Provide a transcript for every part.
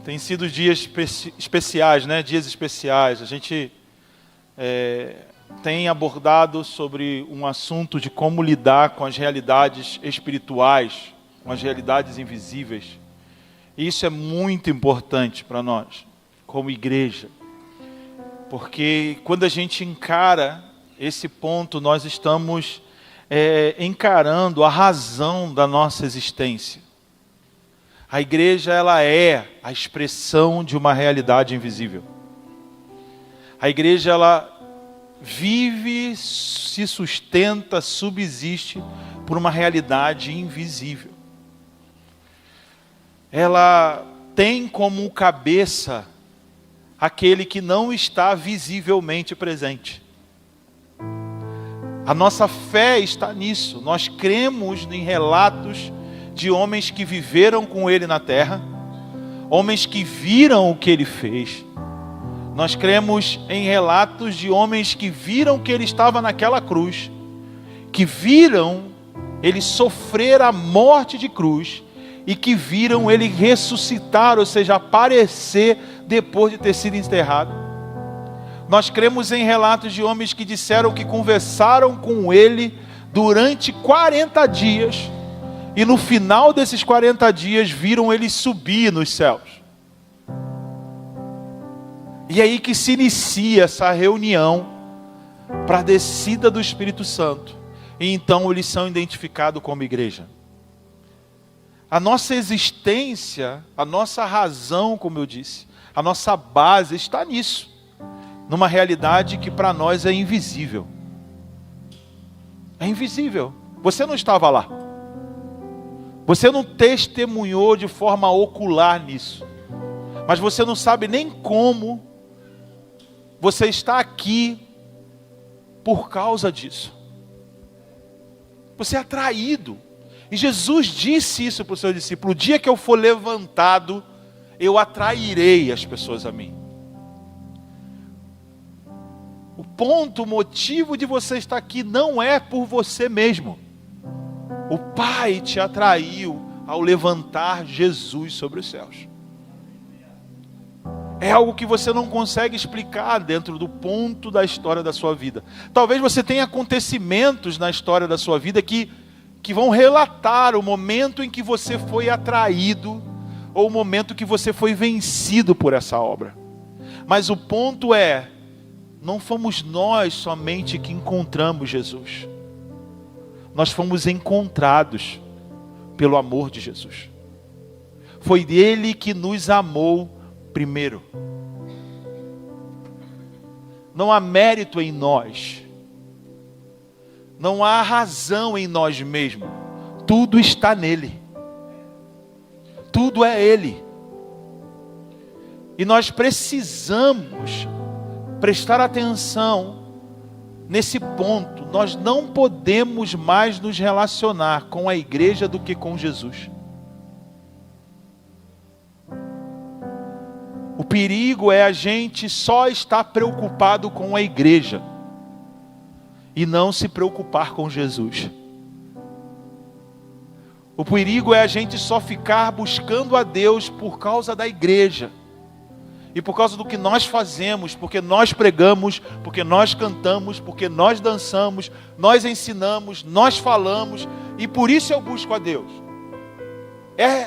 Tem sido dias especiais, né? Dias especiais. A gente tem abordado sobre um assunto de como lidar com as realidades espirituais, com as realidades invisíveis. E isso é muito importante para nós, como igreja. Porque quando a gente encara esse ponto, nós estamos encarando a razão da nossa existência. A igreja, ela é a expressão de uma realidade invisível. A igreja, ela vive, se sustenta, subsiste por uma realidade invisível. Ela tem como cabeça aquele que não está visivelmente presente. A nossa fé está nisso. Nós cremos em relatos de homens que viveram com ele na terra, homens que viram o que ele fez. Nós cremos em relatos de homens que viram que ele estava naquela cruz, que viram ele sofrer a morte de cruz e que viram ele ressuscitar, ou seja, aparecer depois de ter sido enterrado. Nós cremos em relatos de homens que disseram que conversaram com ele durante 40 dias e no final desses 40 dias viram ele subir nos céus. E é aí que se inicia essa reunião para a descida do Espírito Santo. E então eles são identificados como igreja. A nossa existência, a nossa razão, como eu disse, a nossa base está nisso. Numa realidade que para nós é invisível. É invisível. Você não estava lá. Você não testemunhou de forma ocular nisso. Mas você não sabe nem como você está aqui por causa disso. Você é atraído. E Jesus disse isso para o seu discípulo: o dia que eu for levantado, eu atrairei as pessoas a mim. O ponto, o motivo de você estar aqui não é por você mesmo. O Pai te atraiu ao levantar Jesus sobre os céus. É algo que você não consegue explicar dentro do ponto da história da sua vida. Talvez você tenha acontecimentos na história da sua vida que vão relatar o momento em que você foi atraído, ou o momento que você foi vencido por essa obra. Mas o ponto é, não fomos nós somente que encontramos Jesus. Nós fomos encontrados pelo amor de Jesus. Foi Ele que nos amou primeiro. Não há mérito em nós. Não há razão em nós mesmos. Tudo está nele. Tudo é Ele. E nós precisamos prestar atenção nesse ponto. Nós não podemos mais nos relacionar com a igreja do que com Jesus. O perigo é a gente só estar preocupado com a igreja e não se preocupar com Jesus. O perigo é a gente só ficar buscando a Deus por causa da igreja e por causa do que nós fazemos, porque nós pregamos, porque nós cantamos, porque nós dançamos, nós ensinamos, nós falamos, e por isso eu busco a Deus.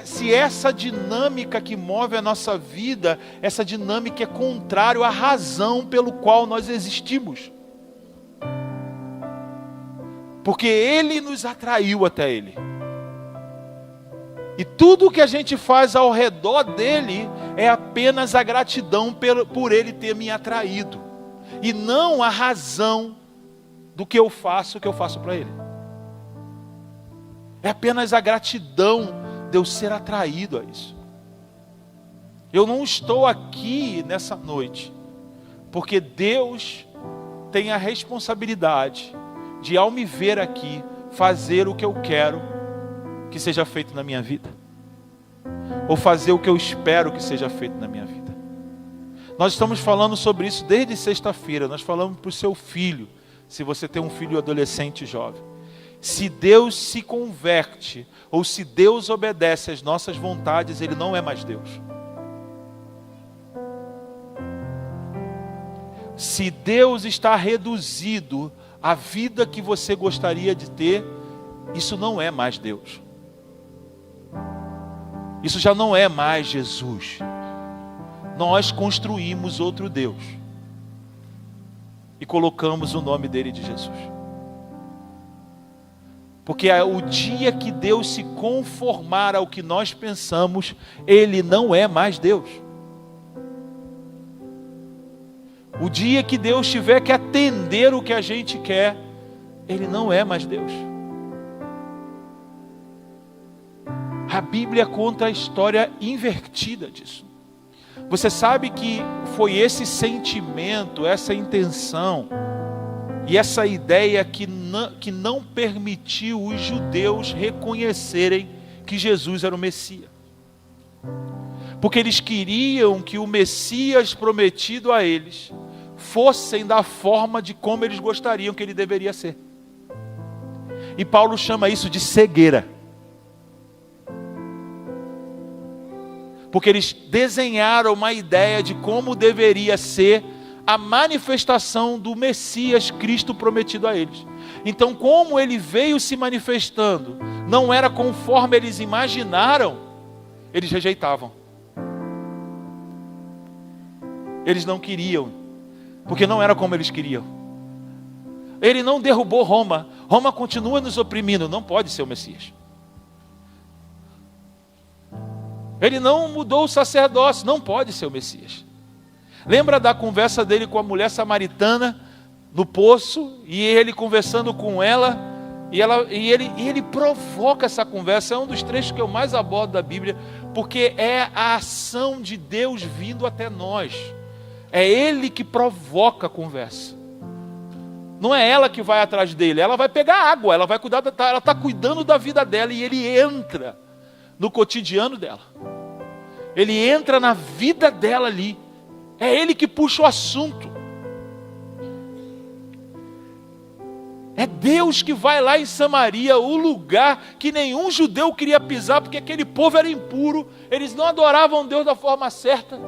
Se essa dinâmica que move a nossa vida, essa dinâmica é contrária à razão pelo qual nós existimos. Porque Ele nos atraiu até Ele. E tudo que a gente faz ao redor dele é apenas a gratidão por Ele ter me atraído. E não a razão do que eu faço para Ele. É apenas a gratidão de eu ser atraído a isso. Eu não estou aqui nessa noite porque Deus tem a responsabilidade de, ao me ver aqui, fazer o que eu quero que seja feito na minha vida, ou fazer o que eu espero que seja feito na minha vida. Nós estamos falando sobre isso desde sexta-feira. Nós falamos para o seu filho, se você tem um filho adolescente jovem. Se Deus se converte, ou se Deus obedece às nossas vontades, Ele não é mais Deus. Se Deus está reduzido à vida que você gostaria de ter, isso não é mais Deus. Isso já não é mais Jesus. Nós construímos outro Deus e colocamos o nome dele de Jesus. Porque o dia que Deus se conformar ao que nós pensamos, ele não é mais Deus. O dia que Deus tiver que atender o que a gente quer, ele não é mais Deus. A Bíblia conta a história invertida disso. Você sabe que foi esse sentimento, essa intenção e essa ideia que não permitiu os judeus reconhecerem que Jesus era o Messias. Porque eles queriam que o Messias prometido a eles fossem da forma de como eles gostariam que ele deveria ser. E Paulo chama isso de cegueira. Porque eles desenharam uma ideia de como deveria ser a manifestação do Messias Cristo prometido a eles. Então, como ele veio se manifestando, não era conforme eles imaginaram, eles rejeitavam. Eles não queriam, porque não era como eles queriam. Ele não derrubou Roma. Roma continua nos oprimindo, não pode ser o Messias. Ele não mudou o sacerdócio, não pode ser o Messias. Lembra da conversa dele com a mulher samaritana no poço, e ele conversando com ela, e ele provoca essa conversa. É um dos trechos que eu mais abordo da Bíblia, porque é a ação de Deus vindo até nós. É ele que provoca a conversa. Não é ela que vai atrás dele, ela vai pegar água, ela vai cuidar, ela está cuidando da vida dela, e ele entra no cotidiano dela. Ele entra na vida dela ali. É ele que puxa o assunto. É Deus que vai lá em Samaria, o lugar que nenhum judeu queria pisar, porque aquele povo era impuro, eles não adoravam Deus da forma certa.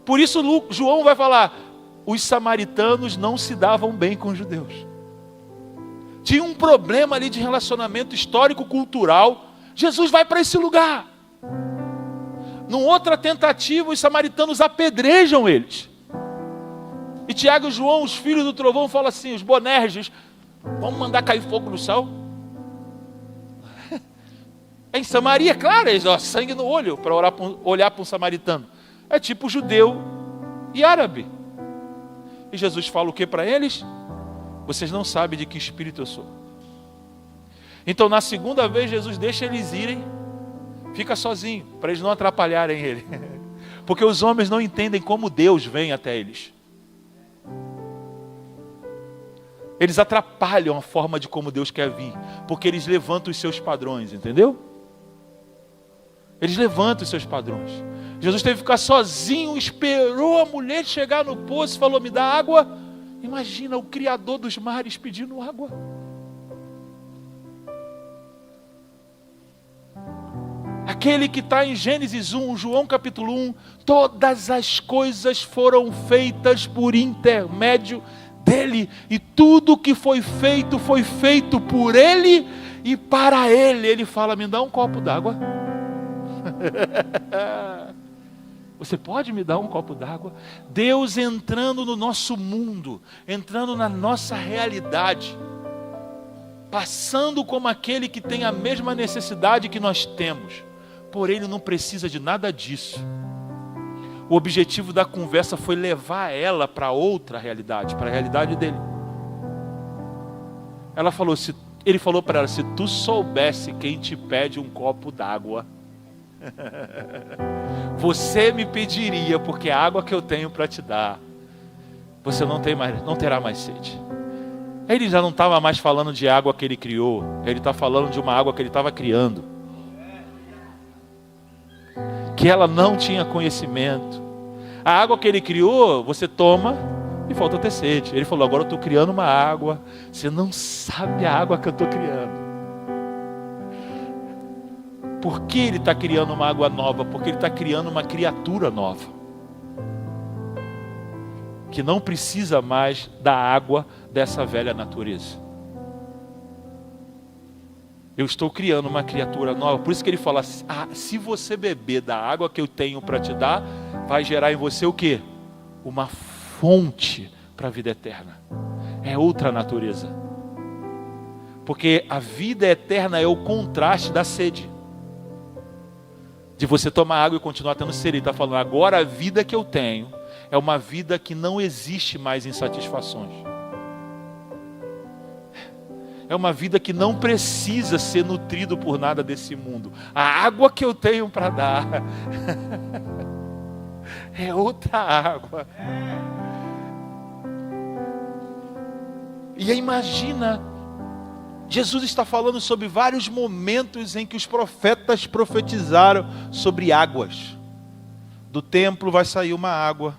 Por isso João vai falar, os samaritanos não se davam bem com os judeus. Tinha um problema ali de relacionamento histórico-cultural. Jesus vai para esse lugar. Numa outra tentativa, os samaritanos apedrejam eles. E Tiago e João, os filhos do trovão, falam assim, os Boanerges, vamos mandar cair fogo no céu? Em Samaria, claro, eles, sangue no olho, para olhar para um samaritano. É tipo judeu e árabe. E Jesus fala o que para eles? Vocês não sabem de que espírito eu sou. Então, na segunda vez, Jesus deixa eles irem, fica sozinho, para eles não atrapalharem ele. Porque os homens não entendem como Deus vem até eles. Eles atrapalham a forma de como Deus quer vir, porque eles levantam os seus padrões, entendeu? Eles levantam os seus padrões. Jesus teve que ficar sozinho, esperou a mulher chegar no poço, falou, me dá água. Imagina o Criador dos mares pedindo água. Aquele que está em Gênesis 1, João capítulo 1, todas as coisas foram feitas por intermédio dele, e tudo que foi feito por ele e para ele. Ele fala, me dá um copo d'água. Você pode me dar um copo d'água? Deus entrando no nosso mundo, entrando na nossa realidade, passando como aquele que tem a mesma necessidade que nós temos. Porém, ele não precisa de nada disso. O objetivo da conversa foi levar ela para outra realidade, para a realidade dele. Ele falou para ela, se tu soubesse quem te pede um copo d'água, você me pediria, porque a água que eu tenho para te dar, você não terá mais sede. Ele já não estava mais falando de água que ele criou, ele está falando de uma água que ele estava criando, que ela não tinha conhecimento. A água que ele criou, você toma e volta a ter sede. Ele falou, agora eu estou criando uma água, você não sabe a água que eu estou criando. Por que ele está criando uma água nova? Porque ele está criando uma criatura nova. que não precisa mais da água dessa velha natureza. Eu estou criando uma criatura nova. Por isso que ele fala, se você beber da água que eu tenho para te dar, vai gerar em você o quê? Uma fonte para a vida eterna. É outra natureza. Porque a vida eterna é o contraste da sede. De você tomar água e continuar tendo sede. Ele está falando, agora a vida que eu tenho é uma vida que não existe mais insatisfações. É uma vida que não precisa ser nutrido por nada desse mundo. A água que eu tenho para dar é outra água. E aí imagina, Jesus está falando sobre vários momentos em que os profetas profetizaram sobre águas. Do templo vai sair uma água,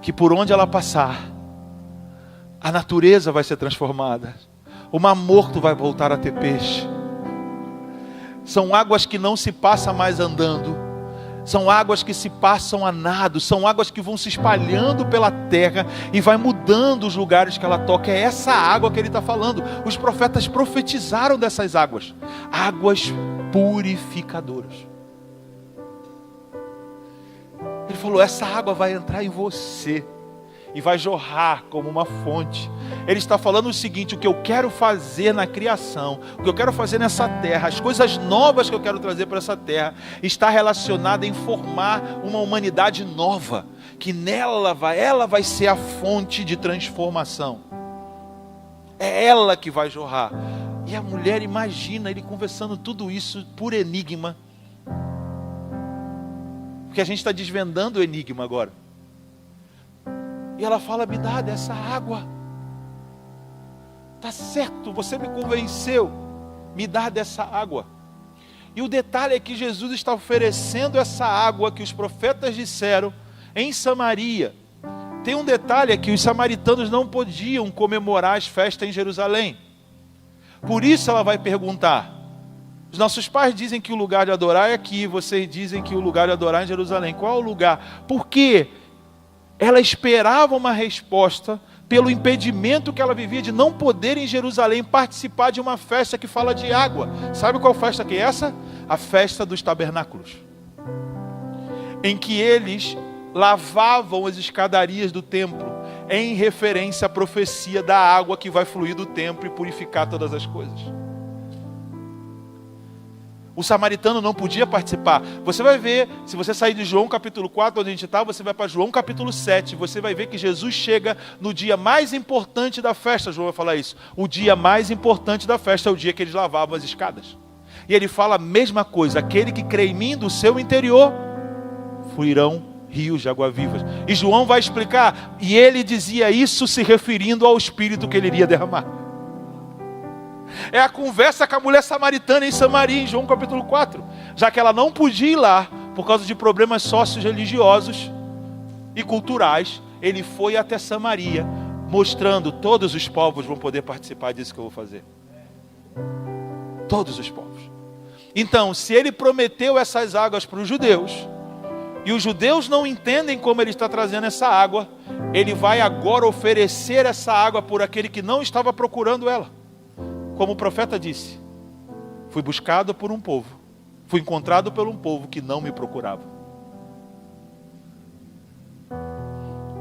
que por onde ela passar, a natureza vai ser transformada. O mar morto vai voltar a ter peixe. São águas que não se passa mais andando. São águas que se passam a nado. São águas que vão se espalhando pela terra e vai mudando os lugares que ela toca. É essa água que ele está falando. Os profetas profetizaram dessas águas. Águas purificadoras. Ele falou, essa água vai entrar em você e vai jorrar como uma fonte. Ele está falando o seguinte, o que eu quero fazer na criação, o que eu quero fazer nessa terra, as coisas novas que eu quero trazer para essa terra, está relacionada em formar uma humanidade nova, que ela vai ser a fonte de transformação. É ela que vai jorrar. E a mulher imagina ele conversando tudo isso por enigma. Porque a gente está desvendando o enigma agora. E ela fala, me dá dessa água. Tá certo, você me convenceu. Me dá dessa água. E o detalhe é que Jesus está oferecendo essa água que os profetas disseram em Samaria. Tem um detalhe, é que os samaritanos não podiam comemorar as festas em Jerusalém. Por isso ela vai perguntar. Os nossos pais dizem que o lugar de adorar é aqui. Vocês dizem que o lugar de adorar é em Jerusalém. Qual é o lugar? Por quê? Ela esperava uma resposta pelo impedimento que ela vivia de não poder em Jerusalém participar de uma festa que fala de água. Sabe qual festa que é essa? A festa dos tabernáculos. Em que eles lavavam as escadarias do templo em referência à profecia da água que vai fluir do templo e purificar todas as coisas. O samaritano não podia participar. Você vai ver, se você sair de João capítulo 4, onde a gente está, você vai para João capítulo 7. Você vai ver que Jesus chega no dia mais importante da festa. João vai falar isso. O dia mais importante da festa é o dia que eles lavavam as escadas. E ele fala a mesma coisa. Aquele que crê em mim, do seu interior, fluirão rios de água vivas. E João vai explicar. E ele dizia isso se referindo ao Espírito que ele iria derramar. É a conversa com a mulher samaritana em Samaria, em João capítulo 4. Já que ela não podia ir lá, por causa de problemas sócio-religiosos e culturais, ele foi até Samaria, mostrando, todos os povos vão poder participar disso que eu vou fazer. Todos os povos. Então, se ele prometeu essas águas para os judeus, e os judeus não entendem como ele está trazendo essa água, ele vai agora oferecer essa água por aquele que não estava procurando ela. Como o profeta disse, fui buscado por um povo, fui encontrado por um povo que não me procurava.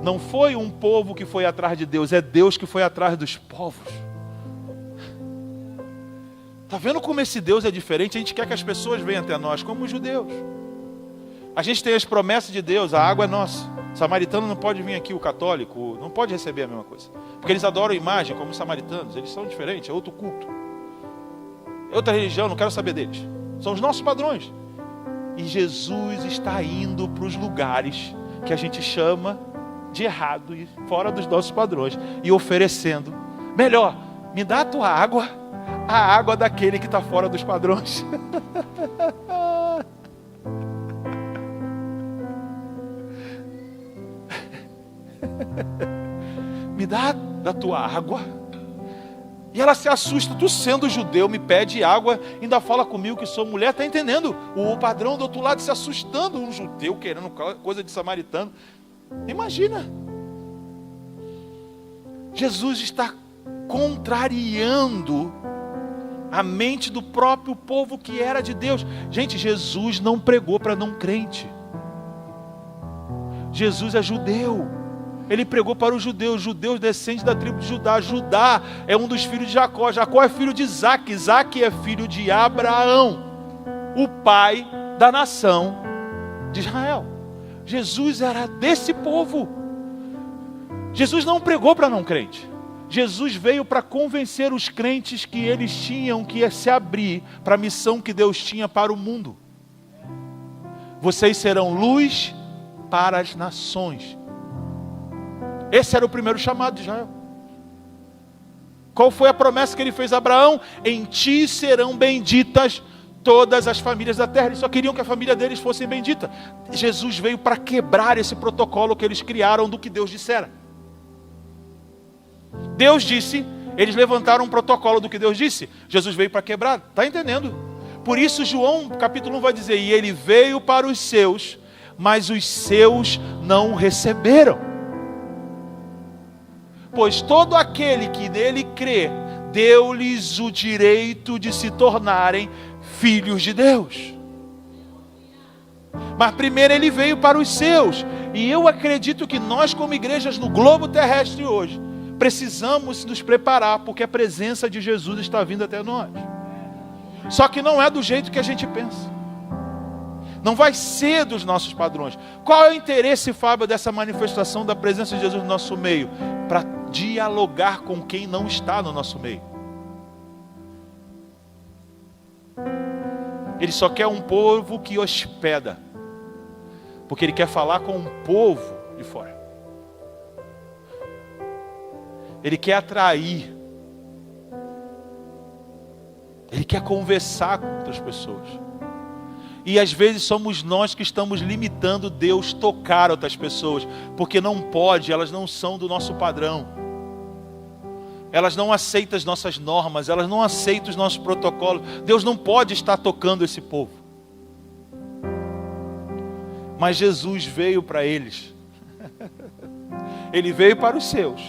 Não foi um povo que foi atrás de Deus, é Deus que foi atrás dos povos. Está vendo como esse Deus é diferente? A gente quer que as pessoas venham até nós, como os judeus. A gente tem as promessas de Deus, a água é nossa. O samaritano não pode vir aqui, o católico não pode receber a mesma coisa. Porque eles adoram imagem como os samaritanos, eles são diferentes, é outro culto. É outra religião, não quero saber deles. São os nossos padrões. E Jesus está indo para os lugares que a gente chama de errado e fora dos nossos padrões. E oferecendo, melhor, me dá a tua água, a água daquele que está fora dos padrões. Me dá da tua água. E ela se assusta. Tu sendo judeu me pede água, ainda fala comigo que sou mulher. Está entendendo? O padrão do outro lado se assustando. Um judeu querendo coisa de samaritano. Imagina. Jesus está contrariando a mente do próprio povo que era de Deus. Gente, Jesus não pregou para não crente. Jesus é judeu. Ele pregou para os judeus descendentes da tribo de Judá. Judá é um dos filhos de Jacó. Jacó é filho de Isaac. Isaac é filho de Abraão, o pai da nação de Israel. Jesus era desse povo. Jesus não pregou para não crente. Jesus veio para convencer os crentes que eles tinham que se abrir para a missão que Deus tinha para o mundo. Vocês serão luz para as nações. Esse era o primeiro chamado de Israel. Qual foi a promessa que ele fez a Abraão? Em ti serão benditas todas as famílias da terra. Eles só queriam que a família deles fosse bendita. Jesus veio para quebrar esse protocolo que eles criaram do que Deus dissera. Deus disse, eles levantaram um protocolo do que Deus disse. Jesus veio para quebrar, está entendendo? Por isso João capítulo 1 vai dizer, e ele veio para os seus, mas os seus não o receberam. Pois todo aquele que nele crê, deu-lhes o direito de se tornarem filhos de Deus. Mas primeiro ele veio para os seus. E eu acredito que nós como igrejas no globo terrestre hoje, precisamos nos preparar, porque a presença de Jesus está vindo até nós. Só que não é do jeito que a gente pensa. Não vai ser dos nossos padrões. Qual é o interesse, Fábio, dessa manifestação da presença de Jesus no nosso meio? Para dialogar com quem não está no nosso meio. Ele só quer um povo que hospeda. Porque ele quer falar com um povo de fora. Ele quer atrair. Ele quer conversar com outras pessoas. E às vezes somos nós que estamos limitando Deus tocar outras pessoas. Porque não pode, elas não são do nosso padrão. Elas não aceitam as nossas normas, elas não aceitam os nossos protocolos. Deus não pode estar tocando esse povo. Mas Jesus veio para eles. Ele veio para os seus.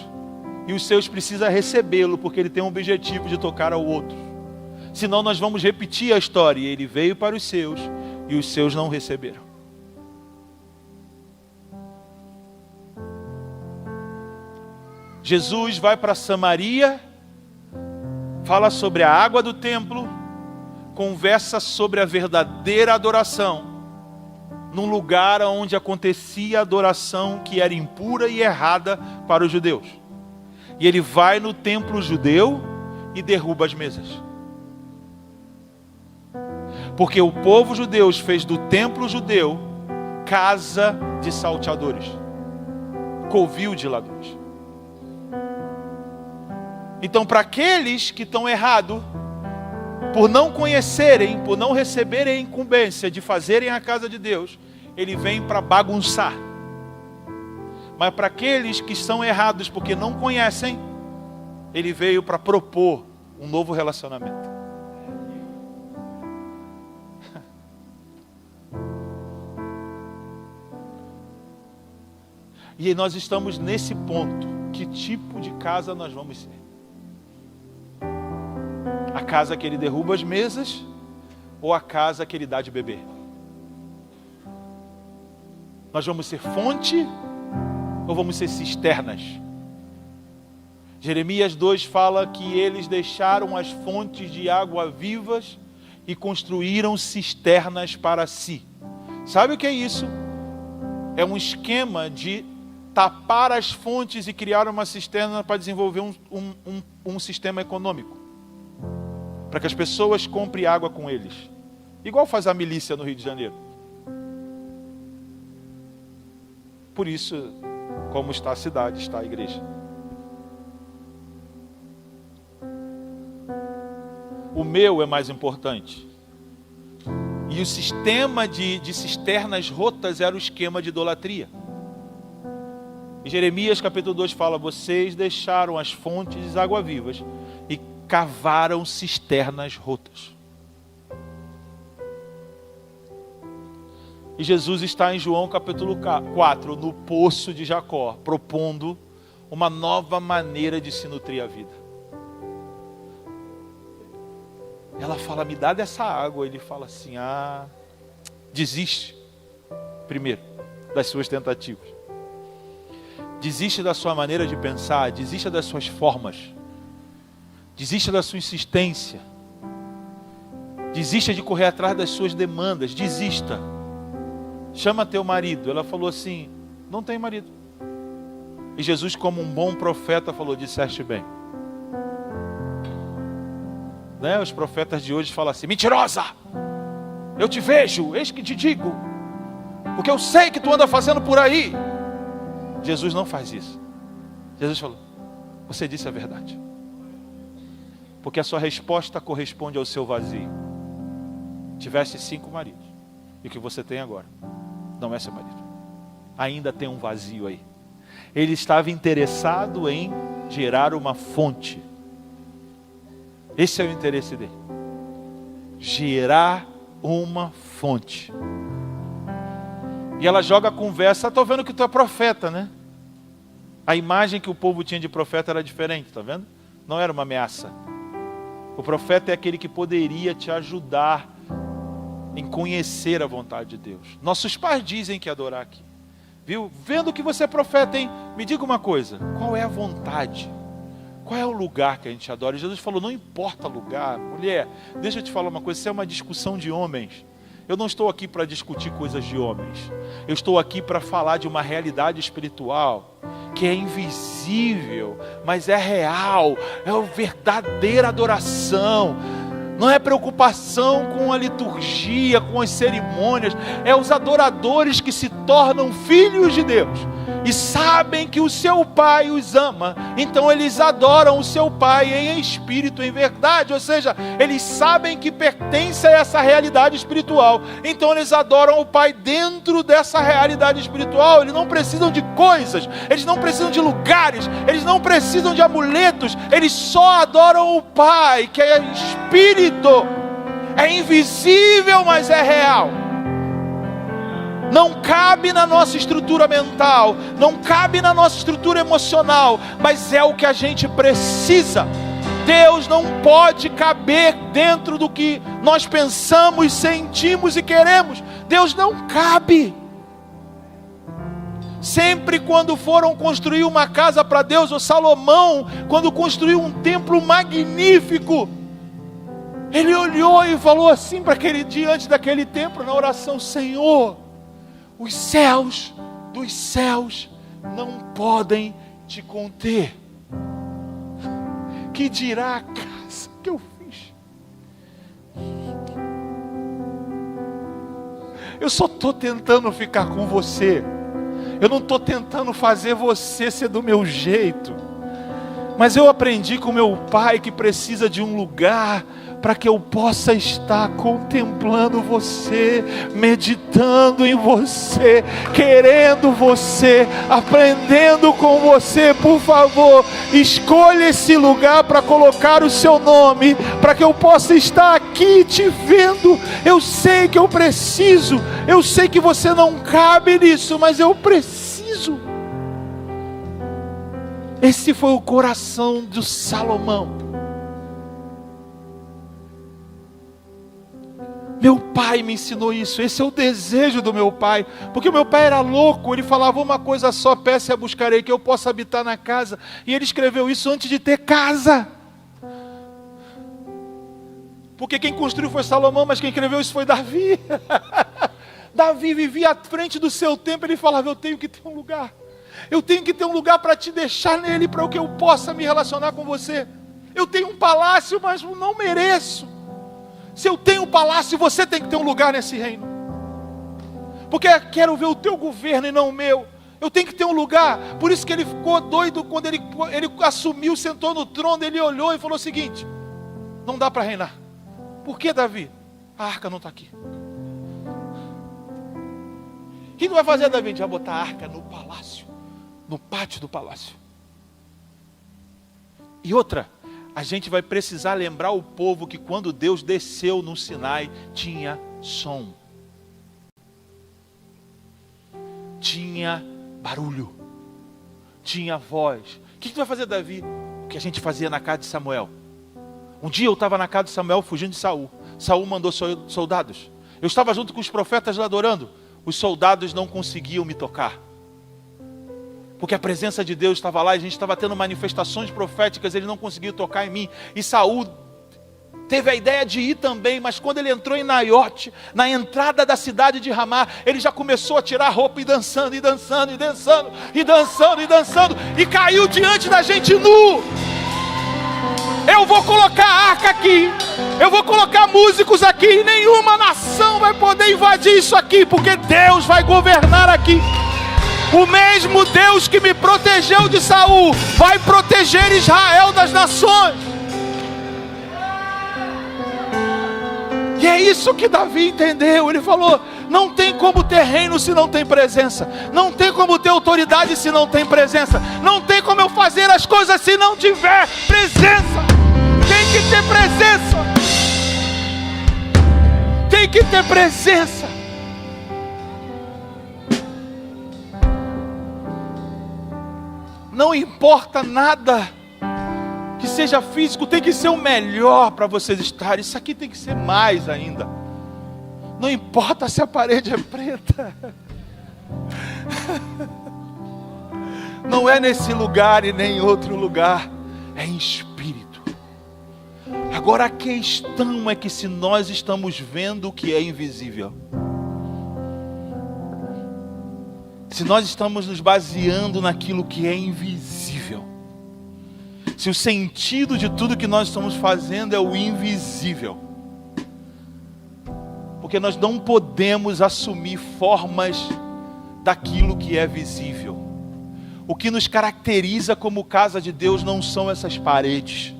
E os seus precisam recebê-lo, porque ele tem um objetivo de tocar ao outro. Senão nós vamos repetir a história. Ele veio para os seus, e os seus não receberam. Jesus vai para Samaria, fala sobre a água do templo, conversa sobre a verdadeira adoração, num lugar onde acontecia a adoração que era impura e errada para os judeus. E ele vai no templo judeu e derruba as mesas. Porque o povo judeu fez do templo judeu casa de salteadores, covil de ladrões. Então, para aqueles que estão errados, por não conhecerem, por não receberem a incumbência de fazerem a casa de Deus, ele vem para bagunçar. Mas para aqueles que estão errados porque não conhecem, ele veio para propor um novo relacionamento. E nós estamos nesse ponto. Que tipo de casa nós vamos ser? A casa que ele derruba as mesas ou a casa que ele dá de beber? Nós vamos ser fonte ou vamos ser cisternas? Jeremias 2 fala que eles deixaram as fontes de água vivas e construíram cisternas para si. Sabe o que é isso? É um esquema de tapar as fontes e criar uma cisterna para desenvolver um sistema econômico. Para que as pessoas comprem água com eles. Igual faz a milícia no Rio de Janeiro. Por isso, como está a cidade, está a igreja. O meu é mais importante. E o sistema de cisternas rotas era o esquema de idolatria. E Jeremias capítulo 2 fala, vocês deixaram as fontes de água vivas e cavaram cisternas rotas. E Jesus está em João capítulo 4, no poço de Jacó, propondo uma nova maneira de se nutrir a vida. Ela fala, me dá dessa água. Ele fala assim, desiste, primeiro, das suas tentativas. Desiste da sua maneira de pensar, desista das suas formas. Desista da sua insistência. Desista de correr atrás das suas demandas, desista. Chama teu marido. Ela falou assim, não tem marido. E Jesus, como um bom profeta, falou, disseste bem. Né? Os profetas de hoje falam assim, mentirosa, eu te vejo, eis que te digo, porque eu sei que tu anda fazendo por aí. Jesus não faz isso. Jesus falou, você disse a verdade, porque a sua resposta corresponde ao seu vazio. Tiveste 5 maridos, e o que você tem agora não é seu marido. Ainda tem um vazio aí. Ele estava interessado em gerar uma fonte. Esse é o interesse dele. Gerar uma fonte. E ela joga a conversa. Estou vendo que tu é profeta, né? A imagem que o povo tinha de profeta era diferente, está vendo? Não era uma ameaça. O profeta é aquele que poderia te ajudar em conhecer a vontade de Deus. Nossos pais dizem que adorar aqui. Viu? Vendo que você é profeta, hein? Me diga uma coisa. Qual é a vontade? Qual é o lugar que a gente adora? E Jesus falou, não importa lugar. Mulher, deixa eu te falar uma coisa. Isso é uma discussão de homens. Eu não estou aqui para discutir coisas de homens. Eu estou aqui para falar de uma realidade espiritual que é invisível, mas é real. É a verdadeira adoração. Não é preocupação com a liturgia, com as cerimônias. É os adoradores que se tornam filhos de Deus e sabem que o seu Pai os ama. Então eles adoram o seu Pai em espírito, em verdade. Ou seja, eles sabem que pertence a essa realidade espiritual. Então eles adoram o Pai dentro dessa realidade espiritual. Eles não precisam de coisas, eles não precisam de lugares, eles não precisam de amuletos. Eles só adoram o Pai, que é espírito. É invisível, mas é real. Não cabe na nossa estrutura mental, não cabe na nossa estrutura emocional, mas é o que a gente precisa. Deus não pode caber dentro do que nós pensamos, sentimos e queremos. Deus não cabe. Sempre quando foram construir uma casa para Deus, o Salomão, quando construiu um templo magnífico, ele olhou e falou assim para aquele diante daquele templo, na oração, Senhor, os céus dos céus não podem te conter. Que dirá a casa que eu fiz? Eu só estou tentando ficar com você. Eu não estou tentando fazer você ser do meu jeito. Mas eu aprendi com meu pai que precisa de um lugar para que eu possa estar contemplando você, meditando em você, querendo você, aprendendo com você. Por favor, escolha esse lugar para colocar o seu nome, para que eu possa estar aqui te vendo. Eu sei que eu preciso, eu sei que você não cabe nisso, mas eu preciso. Esse foi o coração de Salomão. Meu pai me ensinou isso, esse é o desejo do meu pai, porque o meu pai era louco, ele falava uma coisa só, peça e a buscarei, que eu possa habitar na casa, e ele escreveu isso antes de ter casa, porque quem construiu foi Salomão, mas quem escreveu isso foi Davi. Davi vivia à frente do seu tempo, ele falava, eu tenho que ter um lugar, eu tenho que ter um lugar para te deixar nele, para que eu possa me relacionar com você. Eu tenho um palácio, mas não mereço. Se eu tenho um palácio, você tem que ter um lugar nesse reino. Porque eu quero ver o teu governo e não o meu. Eu tenho que ter um lugar. Por isso que ele ficou doido quando ele assumiu, sentou no trono, ele olhou e falou o seguinte, não dá para reinar. Por que, Davi? A arca não está aqui. O que vai fazer, Davi? A gente vai botar a arca no palácio, no pátio do palácio. E outra, a gente vai precisar lembrar o povo que quando Deus desceu no Sinai, tinha som. Tinha barulho. tinha voz. O que tu vai fazer, Davi? O que a gente fazia na casa de Samuel. Um dia eu estava na casa de Samuel fugindo de Saul. Saul mandou soldados. Eu estava junto com os profetas lá adorando. Os soldados não conseguiam me tocar. Porque a presença de Deus estava lá e a gente estava tendo manifestações proféticas, ele não conseguiu tocar em mim. E Saul teve a ideia de ir também, mas quando ele entrou em Naiote, na entrada da cidade de Ramá, ele já começou a tirar a roupa e dançando, e dançando, e dançando, e dançando, e dançando, e caiu diante da gente nu. Eu vou colocar arca aqui, eu vou colocar músicos aqui, e nenhuma nação vai poder invadir isso aqui, porque Deus vai governar aqui. O mesmo Deus que me protegeu de Saul, vai proteger Israel das nações. E é isso que Davi entendeu. Ele falou, não tem como ter reino se não tem presença. Não tem como ter autoridade se não tem presença. Não tem como eu fazer as coisas se não tiver presença. Tem que ter presença. Tem que ter presença. Não importa nada que seja físico, tem que ser o melhor para vocês estarem. Isso aqui tem que ser mais ainda. Não importa se a parede é preta. Não é nesse lugar e nem em outro lugar. É em espírito. Agora a questão é que se nós estamos vendo o que é invisível, se nós estamos nos baseando naquilo que é invisível, se o sentido de tudo que nós estamos fazendo é o invisível, porque nós não podemos assumir formas daquilo que é visível. O que nos caracteriza como casa de Deus não são essas paredes.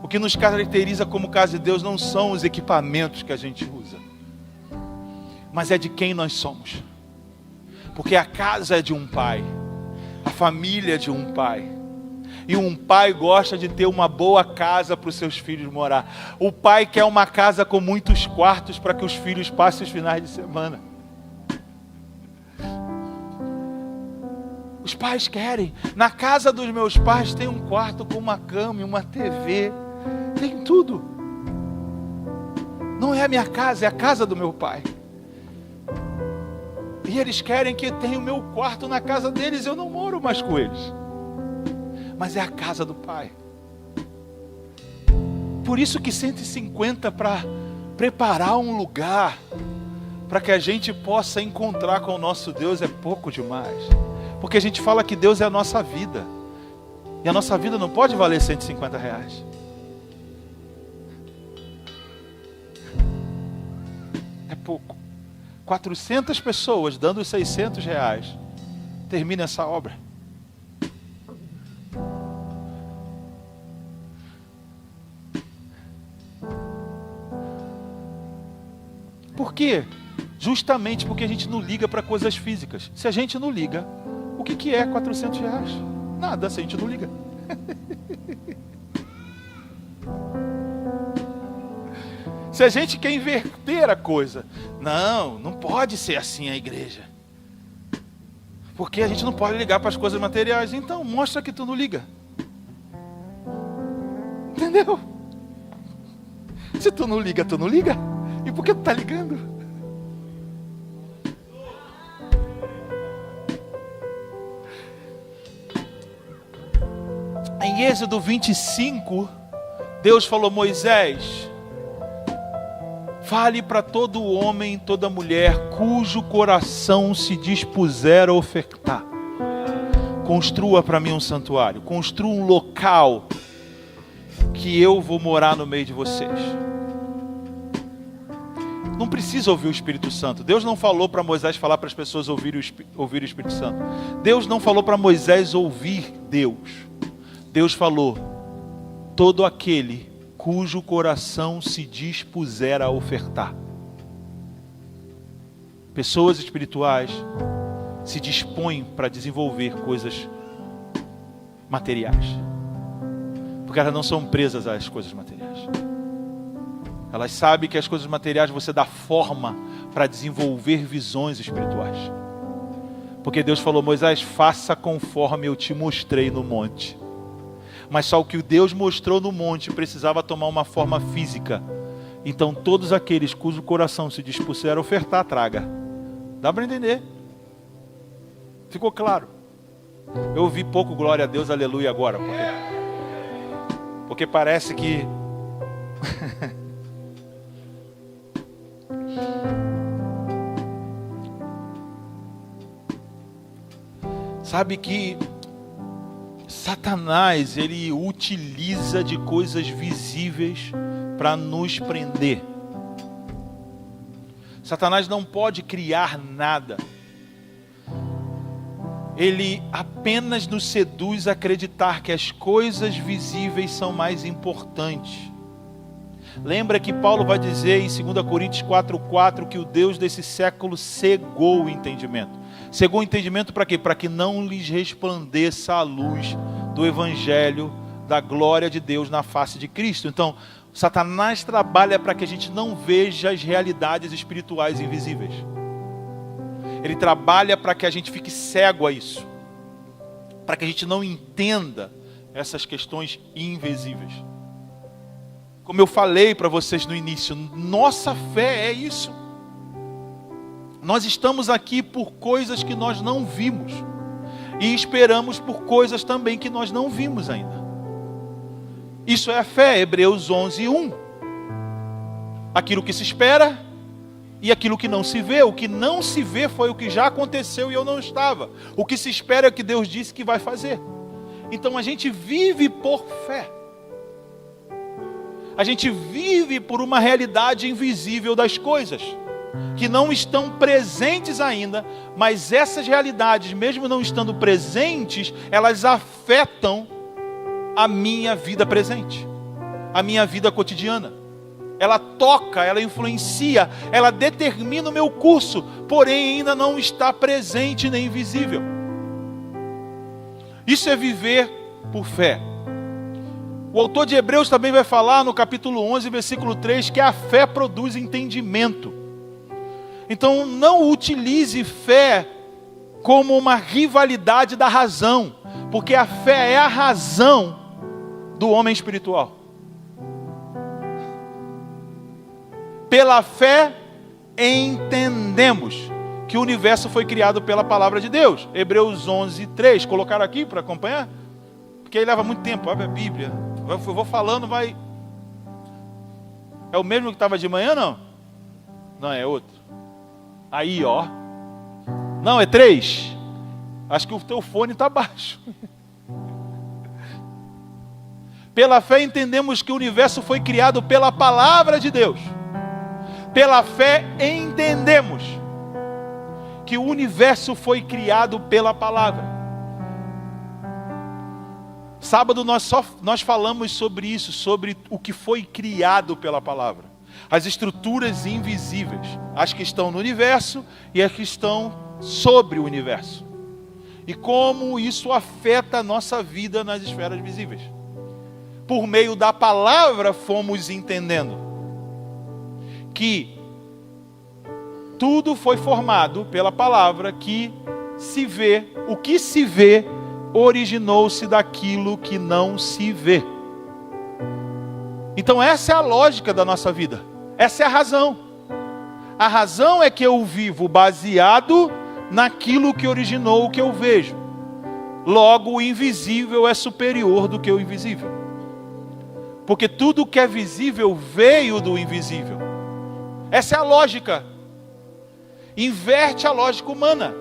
O que nos caracteriza como casa de Deus não são os equipamentos que a gente usa, mas é de quem nós somos. Porque a casa é de um pai, a família é de um pai, e um pai gosta de ter uma boa casa para os seus filhos morar. O pai quer uma casa com muitos quartos para que os filhos passem os finais de semana. Os pais querem. Na casa dos meus pais tem um quarto com uma cama e uma TV, tem tudo. Não é a minha casa, é a casa do meu pai. E eles querem que tenha o meu quarto na casa deles. Eu não moro mais com eles, mas é a casa do pai. Por isso que 150 para preparar um lugar para que a gente possa encontrar com o nosso Deus é pouco demais. Porque a gente fala que Deus é a nossa vida, e a nossa vida não pode valer 150 reais. É pouco. 400 pessoas dando 600 reais, termina essa obra. Por quê? Justamente porque a gente não liga para coisas físicas. Se a gente não liga, o que é 400 reais? Nada, se a gente não liga. Se a gente quer inverter a coisa, não pode ser assim a igreja, porque a gente não pode ligar para as coisas materiais. Então mostra que tu não liga. Entendeu? Se tu não liga, tu não liga. E por que tu está ligando? Em Êxodo 25, Deus falou: Moisés, fale para todo homem, toda mulher, cujo coração se dispuser a ofertar. Construa para mim um santuário, construa um local que eu vou morar no meio de vocês. Não precisa ouvir o Espírito Santo. Deus não falou para Moisés falar para as pessoas ouvir o Espírito Santo. Deus não falou para Moisés ouvir Deus. Deus falou: todo aquele cujo coração se dispuser a ofertar. Pessoas espirituais se dispõem para desenvolver coisas materiais, porque elas não são presas às coisas materiais. Elas sabem que as coisas materiais você dá forma para desenvolver visões espirituais. Porque Deus falou: Moisés, faça conforme eu te mostrei no monte. Mas só o que Deus mostrou no monte precisava tomar uma forma física. Então todos aqueles cujo coração se dispuseram a ofertar, traga. Dá para entender? Ficou claro? Eu ouvi pouco glória a Deus, aleluia agora. Porque parece que... Sabe que Satanás, ele utiliza de coisas visíveis para nos prender. Satanás não pode criar nada. Ele apenas nos seduz a acreditar que as coisas visíveis são mais importantes. Lembra que Paulo vai dizer em 2 Coríntios 4,4 que o Deus desse século cegou o entendimento. Cegou o entendimento para quê? Para que não lhes resplandeça a luz do Evangelho, da glória de Deus na face de Cristo. Então, Satanás trabalha para que a gente não veja as realidades espirituais invisíveis. Ele trabalha para que a gente fique cego a isso. Para que a gente não entenda essas questões invisíveis. Como eu falei para vocês no início, nossa fé é isso. Nós estamos aqui por coisas que nós não vimos. E esperamos por coisas também que nós não vimos ainda. Isso é a fé, Hebreus 11:1. Aquilo que se espera e aquilo que não se vê. O que não se vê foi o que já aconteceu e eu não estava. O que se espera é o que Deus disse que vai fazer. Então a gente vive por fé. A gente vive por uma realidade invisível das coisas, que não estão presentes ainda, mas essas realidades, mesmo não estando presentes, elas afetam a minha vida presente, a minha vida cotidiana. Ela toca, ela influencia, ela determina o meu curso, porém ainda não está presente nem visível. Isso é viver por fé. O autor de Hebreus também vai falar no capítulo 11, versículo 3, que a fé produz entendimento. Então não utilize fé como uma rivalidade da razão, porque a fé é a razão do homem espiritual. Pela fé entendemos que o universo foi criado pela palavra de Deus. Hebreus 11:3, colocaram aqui para acompanhar? Porque aí leva muito tempo, abre a Bíblia. Eu vou falando, vai... É o mesmo que estava de manhã, não? Não, é outro. Aí, ó. Não, é 3. Acho que o teu fone está baixo. Pela fé entendemos que o universo foi criado pela palavra de Deus. Pela fé entendemos que o universo foi criado pela palavra. Sábado nós falamos sobre isso, sobre o que foi criado pela palavra. As estruturas invisíveis, as que estão no universo e as que estão sobre o universo. E como isso afeta a nossa vida nas esferas visíveis. Por meio da palavra fomos entendendo que tudo foi formado pela palavra, que se vê, o que se vê originou-se daquilo que não se vê. Então essa é a lógica da nossa vida. Essa é a razão. A razão é que eu vivo baseado naquilo que originou o que eu vejo. Logo, o invisível é superior do que o invisível. Porque tudo que é visível veio do invisível. Essa é a lógica. Inverte a lógica humana.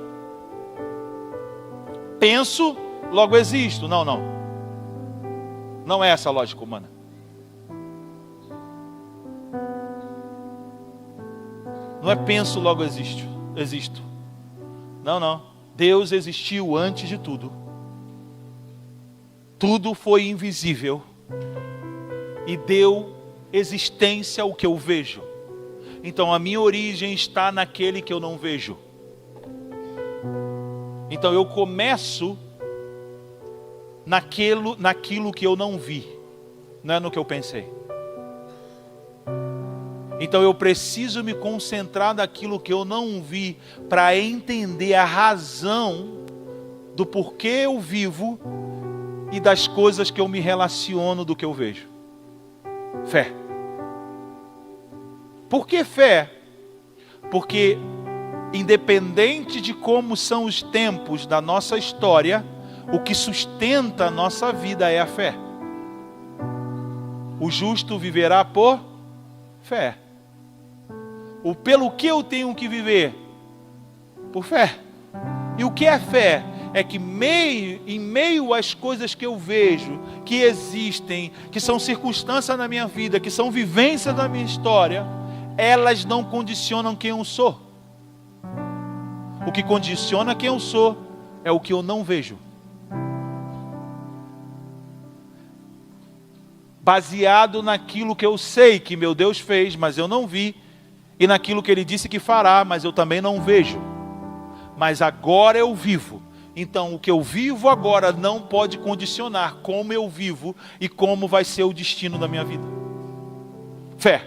Penso, logo existo. Não. Não é essa a lógica humana. Não é penso, logo existo. Não. Deus existiu antes de tudo. Tudo foi invisível e deu existência ao que eu vejo. Então a minha origem está naquele que eu não vejo. Então eu começo naquilo que eu não vi, não é no que eu pensei. Então eu preciso me concentrar naquilo que eu não vi, para entender a razão do porquê eu vivo e das coisas que eu me relaciono do que eu vejo. Fé. Por que fé? Porque independente de como são os tempos da nossa história, o que sustenta a nossa vida é a fé. O justo viverá por fé. Pelo que eu tenho que viver? Por fé. E o que é fé? É que em meio às coisas que eu vejo, que existem, que são circunstâncias na minha vida, que são vivências da minha história, elas não condicionam quem eu sou. O que condiciona quem eu sou é o que eu não vejo. Baseado naquilo que eu sei que meu Deus fez, mas eu não vi, e naquilo que Ele disse que fará, mas eu também não vejo. Mas agora eu vivo. Então o que eu vivo agora não pode condicionar como eu vivo e como vai ser o destino da minha vida. Fé.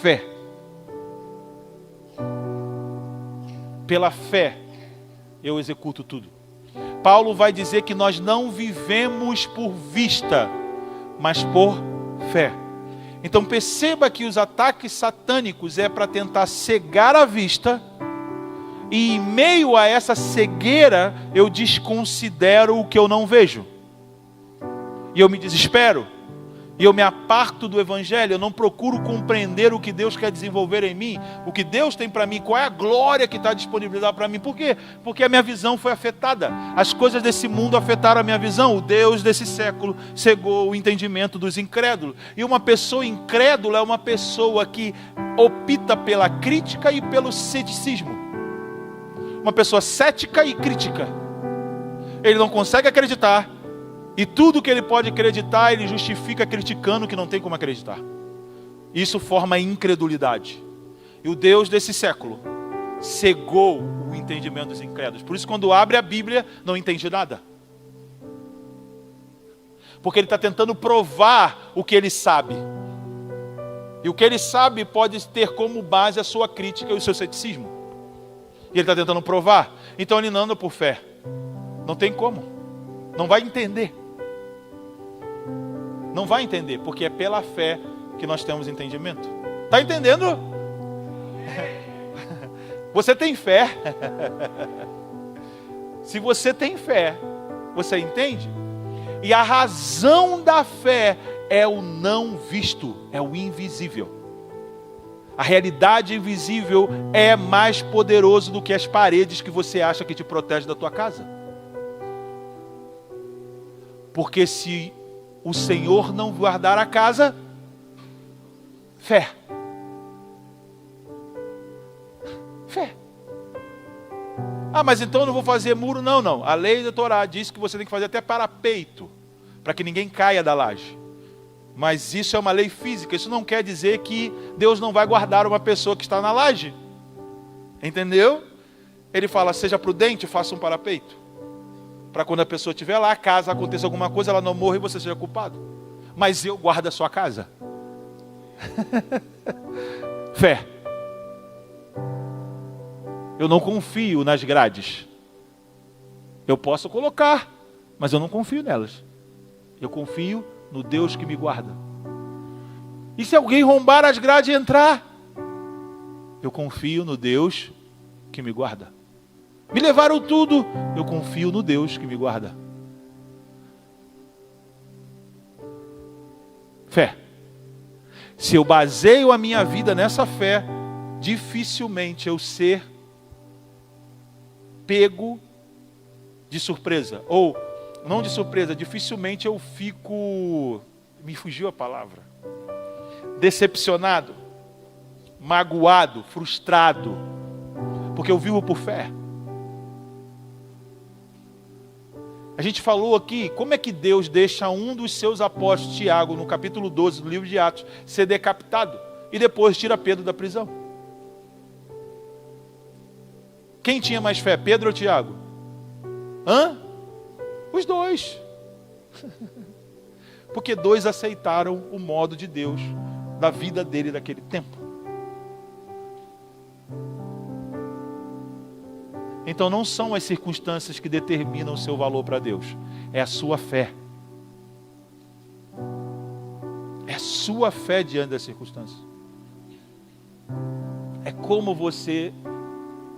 Fé. Pela fé eu executo tudo. Paulo vai dizer que nós não vivemos por vista, mas por fé. Então perceba que os ataques satânicos é para tentar cegar a vista, e em meio a essa cegueira eu desconsidero o que eu não vejo. E eu me desespero, e eu me aparto do Evangelho, eu não procuro compreender o que Deus quer desenvolver em mim, o que Deus tem para mim, qual é a glória que está disponibilizada para mim. Por quê? Porque a minha visão foi afetada, as coisas desse mundo afetaram a minha visão, o Deus desse século cegou o entendimento dos incrédulos. E uma pessoa incrédula é uma pessoa que opta pela crítica e pelo ceticismo. Uma pessoa cética e crítica. Ele não consegue acreditar, e tudo que ele pode acreditar, ele justifica criticando o que não tem como acreditar. Isso forma incredulidade. E o Deus desse século cegou o entendimento dos incrédulos. Por isso, quando abre a Bíblia, não entende nada. Porque ele está tentando provar o que ele sabe. E o que ele sabe pode ter como base a sua crítica e o seu ceticismo. E ele está tentando provar. Então ele não anda por fé. Não tem como. Não vai entender. Não vai entender, porque é pela fé que nós temos entendimento. Está entendendo? Você tem fé? Se você tem fé, você entende? E a razão da fé é o não visto, é o invisível. A realidade invisível é mais poderoso do que as paredes que você acha que te protegem da tua casa. Porque se o Senhor não guardar a casa, fé. Fé. Ah, mas então eu não vou fazer muro? Não, não. A lei da Torá diz que você tem que fazer até parapeito, para que ninguém caia da laje. Mas isso é uma lei física. Isso não quer dizer que Deus não vai guardar uma pessoa que está na laje. Entendeu? Ele fala, seja prudente, faça um parapeito. Para quando a pessoa estiver lá, caso aconteça alguma coisa, ela não morra e você seja culpado. Mas eu guardo a sua casa. Fé. Eu não confio nas grades. Eu posso colocar, mas eu não confio nelas. Eu confio no Deus que me guarda. E se alguém rombar as grades e entrar? Eu confio no Deus que me guarda. Me levaram tudo, eu confio no Deus que me guarda. Fé. Se eu baseio a minha vida nessa fé, dificilmente eu ser pego de surpresa. Ou, não de surpresa, dificilmente eu fico, me fugiu a palavra, decepcionado, magoado, frustrado, porque eu vivo por fé. A gente falou aqui, como é que Deus deixa um dos seus apóstolos, Tiago, no capítulo 12 do livro de Atos, ser decapitado, e depois tira Pedro da prisão? Quem tinha mais fé, Pedro ou Tiago? Os dois. Porque 2 aceitaram o modo de Deus da vida dele naquele tempo. Então não são as circunstâncias que determinam o seu valor para Deus. É a sua fé. É a sua fé diante das circunstâncias. É como você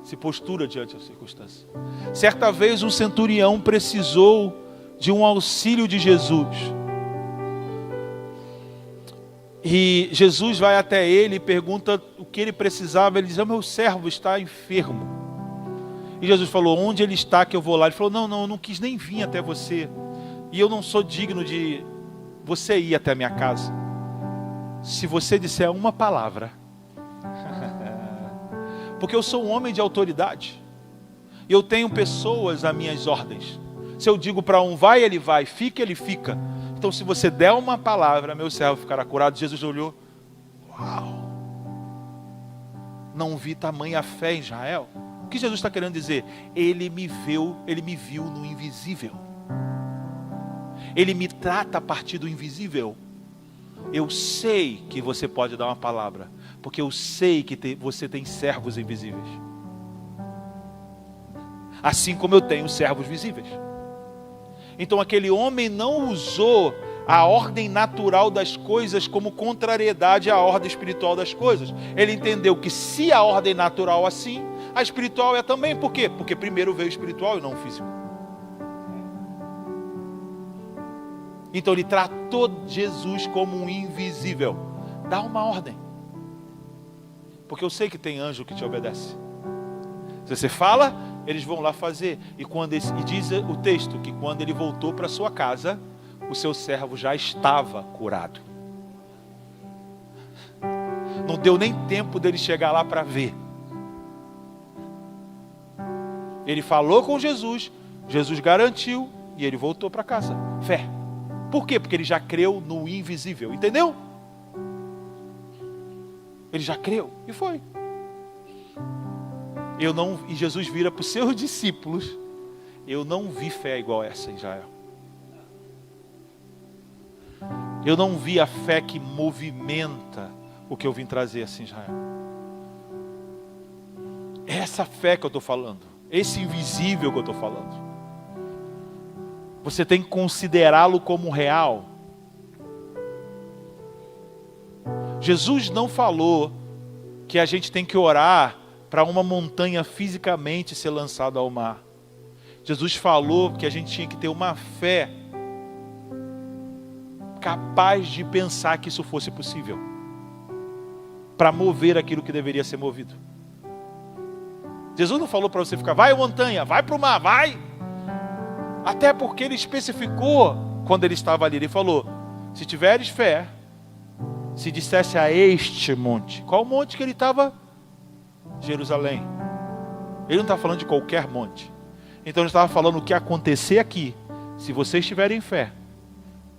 se postura diante das circunstâncias. Certa vez um centurião precisou de um auxílio de Jesus. E Jesus vai até ele e pergunta o que ele precisava. Ele diz: o meu servo está enfermo. E Jesus falou: onde ele está que eu vou lá? Ele falou: não, eu não quis nem vir até você. E eu não sou digno de você ir até a minha casa. Se você disser uma palavra. Porque eu sou um homem de autoridade. E eu tenho pessoas às minhas ordens. Se eu digo para um vai, ele vai. Fica, ele fica. Então se você der uma palavra, meu servo ficará curado. Jesus olhou. Uau! Não vi tamanha fé em Israel. O que Jesus está querendo dizer? Ele me viu no invisível. Ele me trata a partir do invisível. Eu sei que você pode dar uma palavra, porque eu sei que você tem servos invisíveis. Assim como eu tenho servos visíveis. Então aquele homem não usou a ordem natural das coisas como contrariedade à ordem espiritual das coisas. Ele entendeu que se a ordem natural assim, a espiritual é também. Por quê? Porque primeiro veio o espiritual e não o físico. Então ele tratou Jesus como um invisível. Dá uma ordem. Porque eu sei que tem anjo que te obedece. Se você fala, eles vão lá fazer. E diz o texto que quando ele voltou para sua casa, o seu servo já estava curado. Não deu nem tempo dele chegar lá para ver. Ele falou com Jesus, Jesus garantiu e ele voltou para casa. Fé. Por quê? Porque ele já creu no invisível. Entendeu? Ele já creu e foi. E Jesus vira para os seus discípulos: eu não vi fé igual essa em Israel. Eu não vi a fé que movimenta o que eu vim trazer assim em Israel. É essa fé que eu estou falando. Esse invisível que eu estou falando. Você tem que considerá-lo como real. Jesus não falou que a gente tem que orar para uma montanha fisicamente ser lançada ao mar. Jesus falou que a gente tinha que ter uma fé capaz de pensar que isso fosse possível, para mover aquilo que deveria ser movido. Jesus não falou para você ficar: vai montanha, vai para o mar, vai. Até porque ele especificou quando ele estava ali. Ele falou: se tiveres fé, se dissesse a este monte. Qual monte que ele estava? Jerusalém. Ele não está falando de qualquer monte. Então ele estava falando o que acontecer aqui. Se vocês tiverem fé,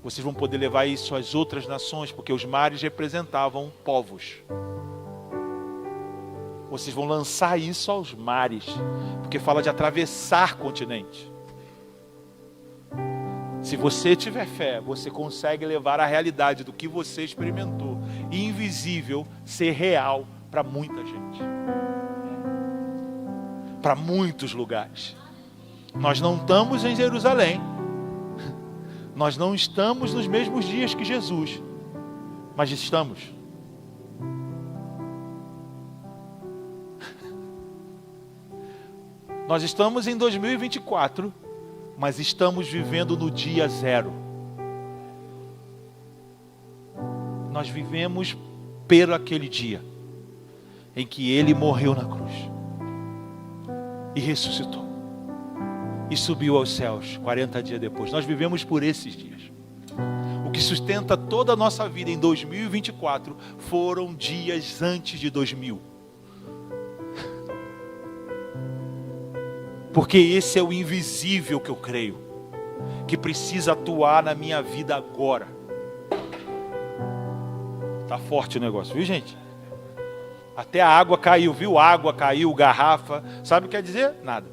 vocês vão poder levar isso às outras nações, porque os mares representavam povos. Vocês vão lançar isso aos mares, porque fala de atravessar continente. Se você tiver fé, você consegue levar a realidade do que você experimentou, invisível, ser real para muita gente. Para muitos lugares. Nós não estamos em Jerusalém. Nós não estamos nos mesmos dias que Jesus. Mas estamos. Nós estamos em 2024. Mas estamos vivendo no dia zero. Nós vivemos pelo aquele dia em que Ele morreu na cruz e ressuscitou e subiu aos céus 40 dias depois. Nós vivemos por esses dias. O que sustenta toda a nossa vida em 2024 foram dias antes de 2000. Porque esse é o invisível que eu creio, que precisa atuar na minha vida agora. Tá forte o negócio, viu, gente? Até a água caiu, viu? Água caiu, garrafa. Sabe o que quer dizer? Nada.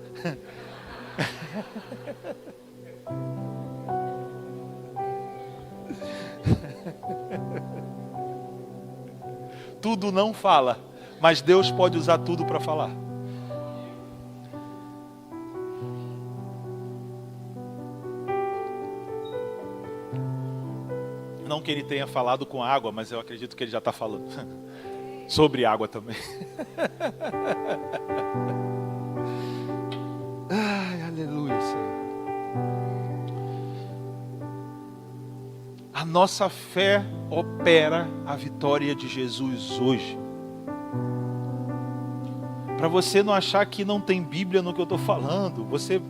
Tudo não fala, mas Deus pode usar tudo para falar. Não que ele tenha falado com água, mas eu acredito que ele já está falando sobre água também. Ai, aleluia, Senhor. A nossa fé opera a vitória de Jesus hoje. Para você não achar que não tem Bíblia no que eu estou falando, você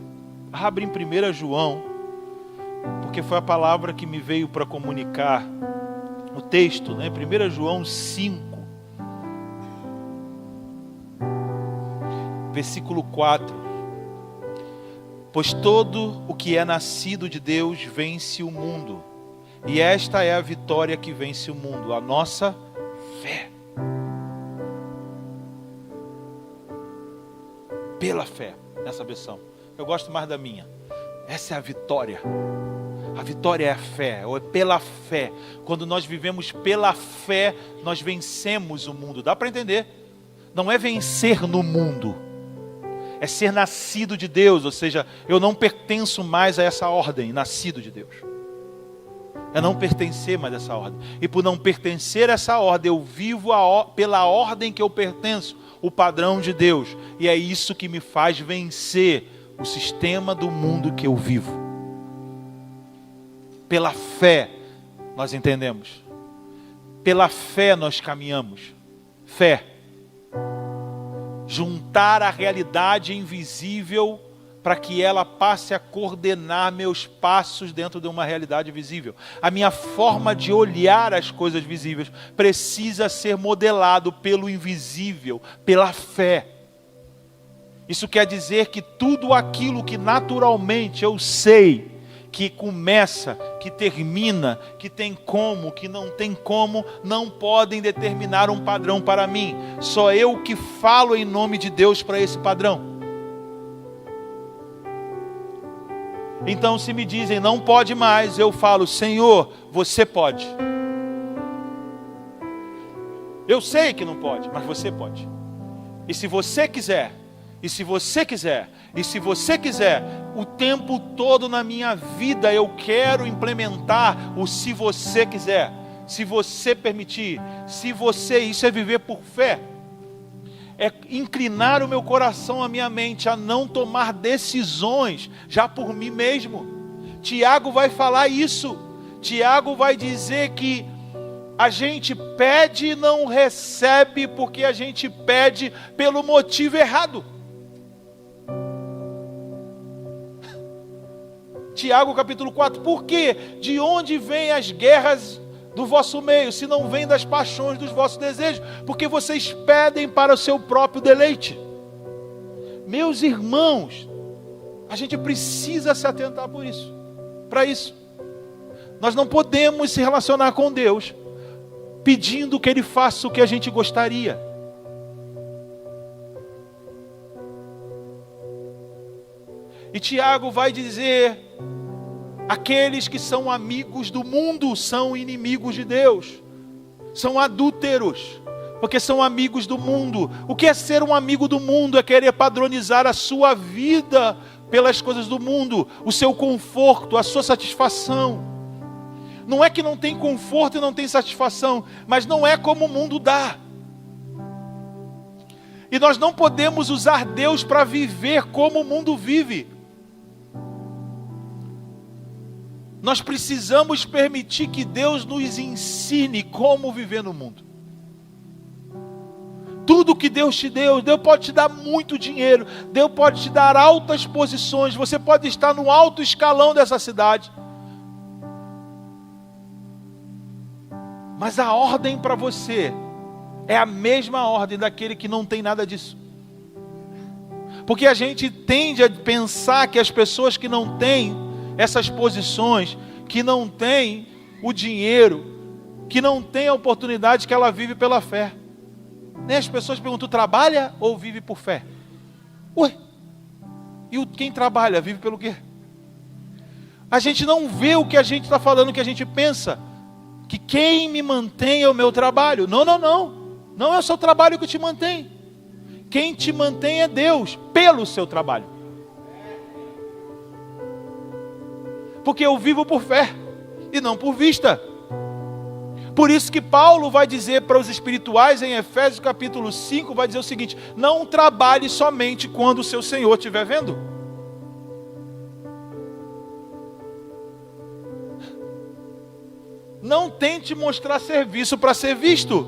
abre em 1 João, porque foi a palavra que me veio para comunicar o texto, né? 1 João 5, versículo 4. Pois todo o que é nascido de Deus vence o mundo, e esta é a vitória que vence o mundo, a nossa fé. Pela fé, nessa versão. Eu gosto mais da minha. Essa é a vitória. A vitória é a fé, ou é pela fé. Quando nós vivemos pela fé, nós vencemos o mundo. Dá para entender? Não é vencer no mundo, é ser nascido de Deus. Ou seja, eu não pertenço mais a essa ordem, nascido de Deus. É não pertencer mais a essa ordem. E por não pertencer a essa ordem, eu vivo pela ordem que eu pertenço, o padrão de Deus. E é isso que me faz vencer o sistema do mundo que eu vivo. Pela fé nós entendemos. Pela fé nós caminhamos. Fé. Juntar a realidade invisível para que ela passe a coordenar meus passos dentro de uma realidade visível. A minha forma de olhar as coisas visíveis precisa ser modelado pelo invisível, pela fé. Isso quer dizer que tudo aquilo que naturalmente eu sei, que começa, que termina, que tem como, que não tem como, não podem determinar um padrão para mim. Só eu que falo em nome de Deus para esse padrão. Então se me dizem não pode mais, eu falo, Senhor, você pode. Eu sei que não pode, mas você pode. E se você quiser, e se você quiser, e se você quiser, o tempo todo na minha vida eu quero implementar o se você quiser, se você permitir, se você, isso é viver por fé. É inclinar o meu coração, a minha mente a não tomar decisões já por mim mesmo. Tiago vai falar isso. Tiago vai dizer que a gente pede e não recebe porque a gente pede pelo motivo errado. Tiago capítulo 4, por quê? De onde vêm as guerras do vosso meio, se não vem das paixões dos vossos desejos? Porque vocês pedem para o seu próprio deleite. Meus irmãos, a gente precisa se atentar por isso, para isso. Nós não podemos se relacionar com Deus pedindo que Ele faça o que a gente gostaria. E Tiago vai dizer, aqueles que são amigos do mundo são inimigos de Deus, são adúlteros, porque são amigos do mundo. O que é ser um amigo do mundo? É querer padronizar a sua vida pelas coisas do mundo, o seu conforto, a sua satisfação. Não é que não tem conforto e não tem satisfação, mas não é como o mundo dá. E nós não podemos usar Deus para viver como o mundo vive. Nós precisamos permitir que Deus nos ensine como viver no mundo. Tudo que Deus te deu, Deus pode te dar muito dinheiro, Deus pode te dar altas posições, você pode estar no alto escalão dessa cidade. Mas a ordem para você é a mesma ordem daquele que não tem nada disso. Porque a gente tende a pensar que as pessoas que não têm essas posições, que não têm o dinheiro, que não têm a oportunidade, que ela vive pela fé. Nem as pessoas perguntam, trabalha ou vive por fé? Ué, e quem trabalha vive pelo quê? A gente não vê o que a gente está falando, o que a gente pensa, que quem me mantém é o meu trabalho. Não, não, não. Não é o seu trabalho que te mantém. Quem te mantém é Deus, pelo seu trabalho. Porque eu vivo por fé e não por vista. Por isso que Paulo vai dizer para os espirituais em Efésios capítulo 5, vai dizer o seguinte: não trabalhe somente quando o seu Senhor estiver vendo. Não tente mostrar serviço para ser visto.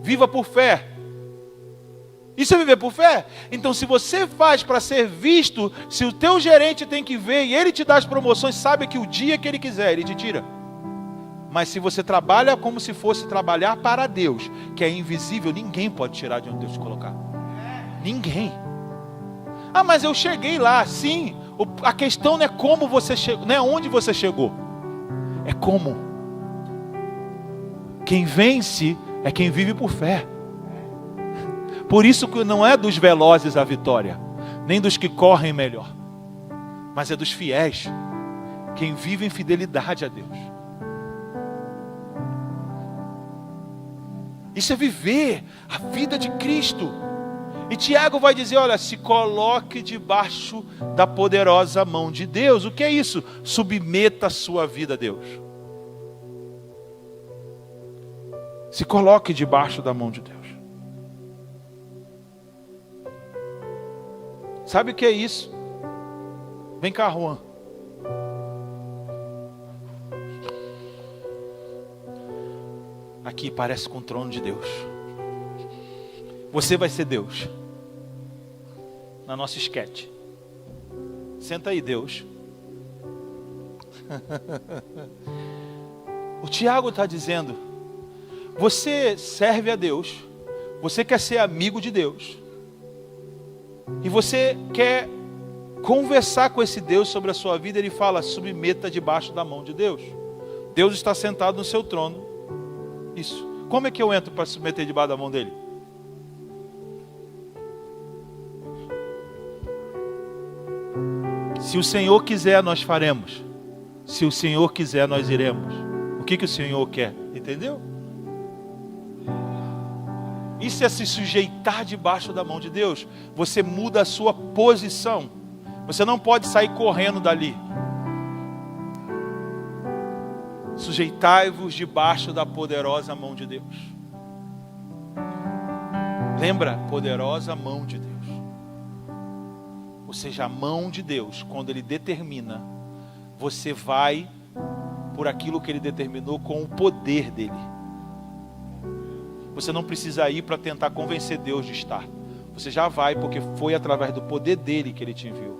Viva por fé. Isso é viver por fé? Então, se você faz para ser visto, se o teu gerente tem que ver e ele te dá as promoções, sabe que o dia que ele quiser, ele te tira. Mas se você trabalha como se fosse trabalhar para Deus, que é invisível, ninguém pode tirar de onde Deus te colocar. Ninguém. Ah, mas eu cheguei lá. Sim, a questão não é como você chegou, não é onde você chegou. É como. Quem vence é quem vive por fé. Por isso que não é dos velozes a vitória, nem dos que correm melhor, mas é dos fiéis, quem vive em fidelidade a Deus. Isso é viver a vida de Cristo. E Tiago vai dizer, olha, se coloque debaixo da poderosa mão de Deus. O que é isso? Submeta a sua vida a Deus. Se coloque debaixo da mão de Deus. Sabe o que é isso? Vem cá, Juan. Aqui parece com o trono de Deus. Você vai ser Deus. Na nossa esquete. Senta aí, Deus. O Tiago está dizendo, você serve a Deus, você quer ser amigo de Deus, e você quer conversar com esse Deus sobre a sua vida. Ele fala, submeta debaixo da mão de Deus. Deus está sentado no seu trono. Isso. Como é que eu entro para submeter debaixo da mão dele? Se o Senhor quiser, nós faremos. Se o Senhor quiser, nós iremos. O que o Senhor quer? Entendeu? Isso é se sujeitar debaixo da mão de Deus. Você muda a sua posição. Você não pode sair correndo dali. Sujeitai-vos debaixo da poderosa mão de Deus. Lembra? Poderosa mão de Deus. Ou seja, a mão de Deus, quando Ele determina, você vai por aquilo que Ele determinou com o poder dEle. Você não precisa ir para tentar convencer Deus de estar. Você já vai porque foi através do poder dEle que Ele te enviou.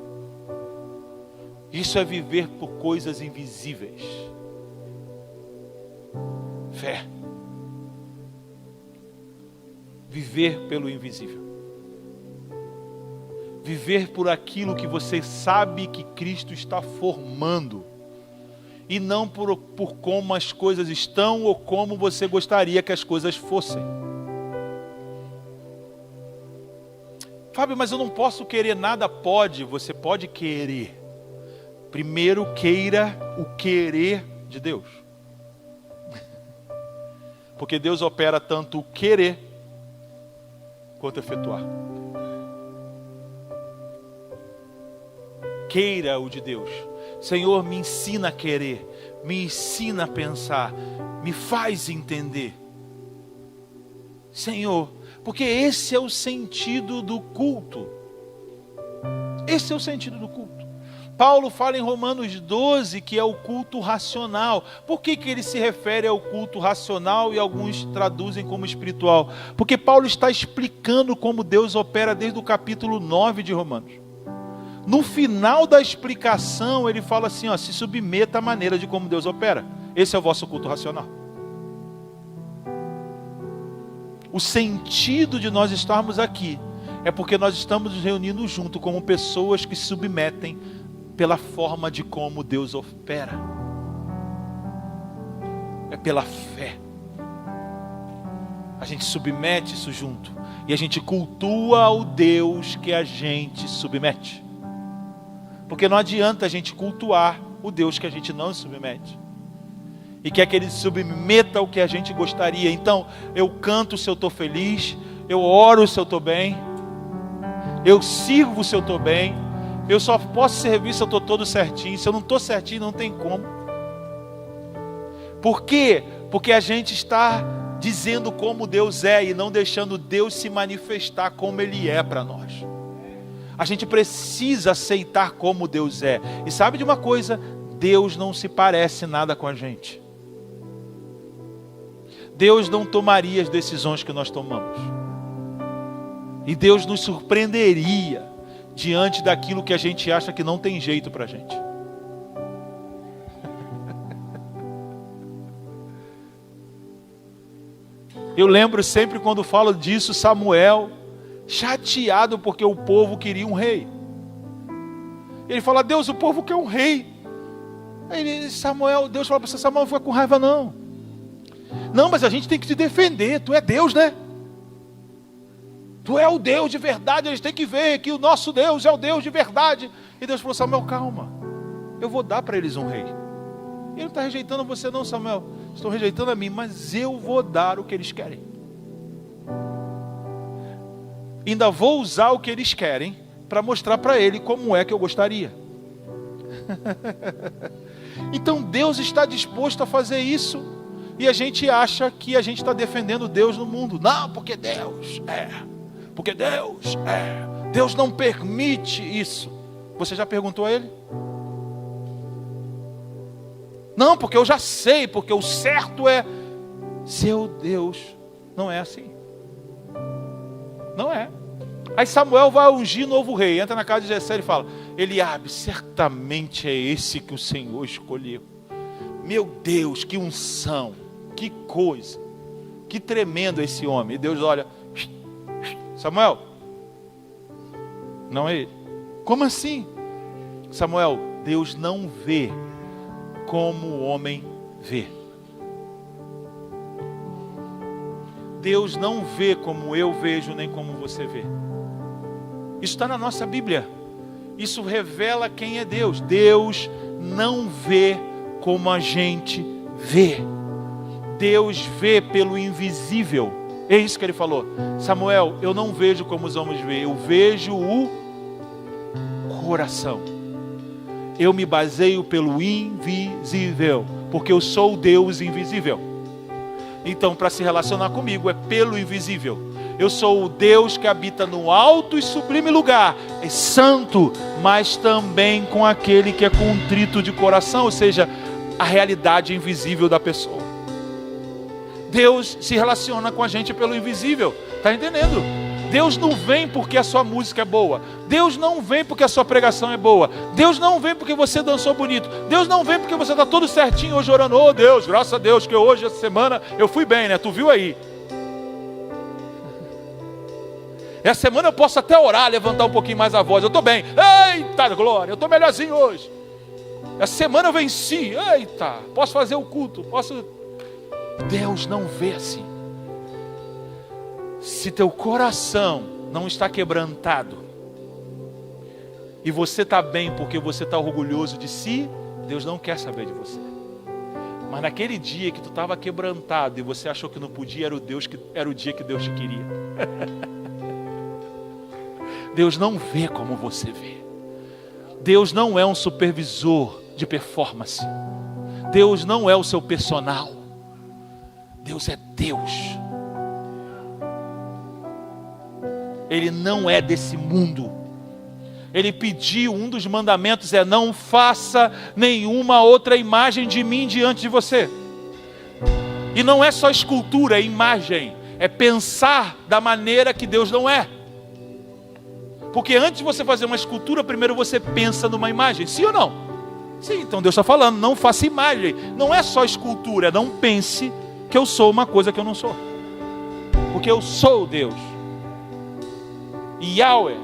Isso é viver por coisas invisíveis. Fé. Viver pelo invisível. Viver por aquilo que você sabe que Cristo está formando. E não por como as coisas estão ou como você gostaria que as coisas fossem. Fábio, mas eu não posso querer nada. Pode, você pode querer. Primeiro queira o querer de Deus. Porque Deus opera tanto o querer quanto efetuar. Queira o de Deus. Senhor, me ensina a querer, me ensina a pensar, me faz entender. Senhor, porque esse é o sentido do culto. Esse é o sentido do culto. Paulo fala em Romanos 12 que é o culto racional. Por que ele se refere ao culto racional e alguns traduzem como espiritual? Porque Paulo está explicando como Deus opera desde o capítulo 9 de Romanos. No final da explicação, ele fala assim, ó, se submeta à maneira de como Deus opera. Esse é o vosso culto racional. O sentido de nós estarmos aqui é porque nós estamos nos reunindo junto como pessoas que se submetem pela forma de como Deus opera. É pela fé. A gente submete isso junto. E a gente cultua o Deus que a gente submete. Porque não adianta a gente cultuar o Deus que a gente não submete. e quer que ele submeta ao que a gente gostaria. Então, eu canto se eu estou feliz, eu oro se eu estou bem, eu sirvo se eu estou bem, eu só posso servir se eu estou todo certinho. Se eu não estou certinho, não tem como. Por quê? Porque a gente está dizendo como Deus é e não deixando Deus se manifestar como Ele é para nós. A gente precisa aceitar como Deus é. E sabe de uma coisa? Deus não se parece nada com a gente. Deus não tomaria as decisões que nós tomamos. E Deus nos surpreenderia diante daquilo que a gente acha que não tem jeito para a gente. Eu lembro sempre quando falo disso, Samuel, chateado porque o povo queria um rei. Ele fala: Deus, o povo quer um rei. Aí Deus fala para você: Samuel, não fica com raiva não. Não, mas a gente tem que te defender, tu é Deus, né? Tu é o Deus de verdade, eles têm que ver que o nosso Deus é o Deus de verdade. E Deus falou: Samuel, calma, eu vou dar para eles um rei. Ele não está rejeitando você não, Samuel, estão rejeitando a mim, mas eu vou dar o que eles querem. Ainda vou usar o que eles querem para mostrar para ele como é que eu gostaria. Então Deus está disposto a fazer isso, e a gente acha que a gente está defendendo Deus no mundo. Não, porque Deus é, porque Deus é, Deus não permite isso. Você já perguntou a Ele? Não, porque eu já sei, porque o certo é. Seu Deus não é assim. Não é. Aí Samuel vai ungir novo rei, entra na casa de Jessé e fala: Eliabe, certamente é esse que o Senhor escolheu. Meu Deus, que unção, que coisa, que tremendo esse homem. E Deus olha: Samuel, não é ele. Como assim? Samuel, Deus não vê como o homem vê. Deus não vê como eu vejo, nem como você vê. Isso está na nossa Bíblia. Isso revela quem é Deus. Deus não vê como a gente vê. Deus vê pelo invisível. É isso que ele falou. Samuel, eu não vejo como os homens veem, eu vejo o coração. Eu me baseio pelo invisível, porque eu sou o Deus invisível. Então, para se relacionar comigo, é pelo invisível. Eu sou o Deus que habita no alto e sublime lugar, é santo, mas também com aquele que é contrito de coração, ou seja, a realidade invisível da pessoa. Deus se relaciona com a gente pelo invisível, está entendendo? Deus não vem porque a sua música é boa. Deus não vem porque a sua pregação é boa. Deus não vem porque você dançou bonito. Deus não vem porque você está todo certinho hoje orando. Oh Deus, graças a Deus que hoje, essa semana, eu fui bem, né? Tu viu aí? Essa semana eu posso até orar, levantar um pouquinho mais a voz. Eu estou bem. Eita glória, eu estou melhorzinho hoje. Essa semana eu venci. Eita, posso fazer o culto. Deus não vê assim. Se teu coração não está quebrantado e você está bem porque você está orgulhoso de si, Deus não quer saber de você. Mas naquele dia que tu estava quebrantado e você achou que não podia, era o dia que Deus te queria. Deus não vê como você vê. Deus não é um supervisor de performance. Deus não é o seu personal. Deus é Deus. Ele não é desse mundo. Ele pediu, um dos mandamentos é: não faça nenhuma outra imagem de mim diante de você. E não é só escultura, é imagem. É pensar da maneira que Deus não é. Porque antes de você fazer uma escultura, primeiro você pensa numa imagem, sim ou não? Sim, então Deus está falando, não faça imagem. Não é só escultura, não pense que eu sou uma coisa que eu não sou. Porque eu sou Deus. Yahweh,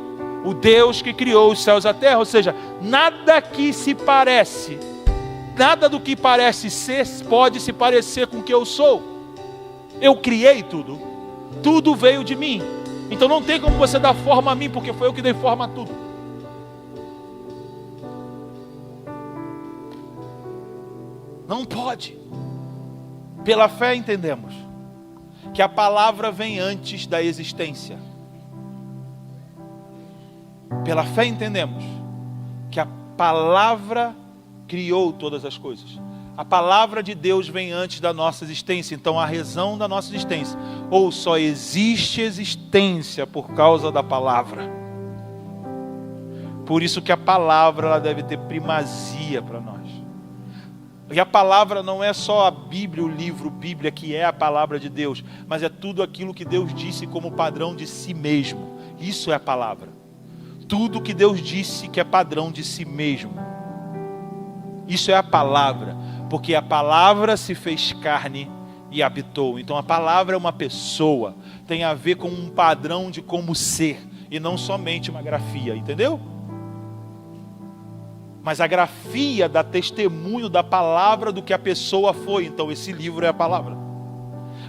o Deus que criou os céus e a terra, ou seja, nada que se parece, nada do que parece ser pode se parecer com o que eu sou. Eu criei tudo, tudo veio de mim. Então não tem como você dar forma a mim, porque foi eu que dei forma a tudo. Não pode. Pela fé entendemos que a palavra vem antes da existência. Pela fé entendemos que a palavra criou todas as coisas. A palavra de Deus vem antes da nossa existência. Então a razão da nossa existência, ou só existe existência por causa da palavra. Por isso que a palavra ela deve ter primazia para nós. E a palavra não é só a Bíblia, o livro Bíblia, que é a palavra de Deus, mas é tudo aquilo que Deus disse como padrão de si mesmo. Isso é a palavra. Tudo que Deus disse que é padrão de si mesmo. Isso é a palavra, porque a palavra se fez carne e habitou. Então a palavra é uma pessoa, tem a ver com um padrão de como ser, e não somente uma grafia, entendeu? Mas a grafia dá testemunho da palavra do que a pessoa foi. Então esse livro é a palavra.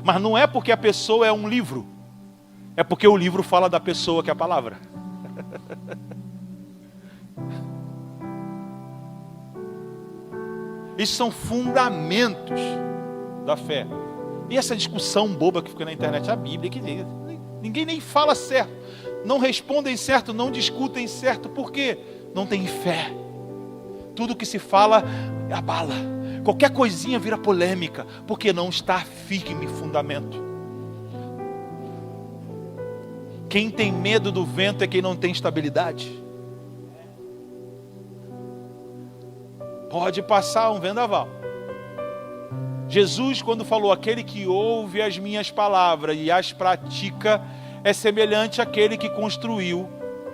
Mas não é porque a pessoa é um livro, é porque o livro fala da pessoa que é a palavra. Isso são fundamentos da fé. E essa discussão boba que fica na internet, a Bíblia, que ninguém nem fala certo, não respondem certo, não discutem certo, por quê? Não tem fé. Tudo que se fala abala. Qualquer coisinha vira polêmica, porque não está firme fundamento. Quem tem medo do vento é quem não tem estabilidade. Pode passar um vendaval. Jesus, quando falou, aquele que ouve as minhas palavras e as pratica, é semelhante àquele que construiu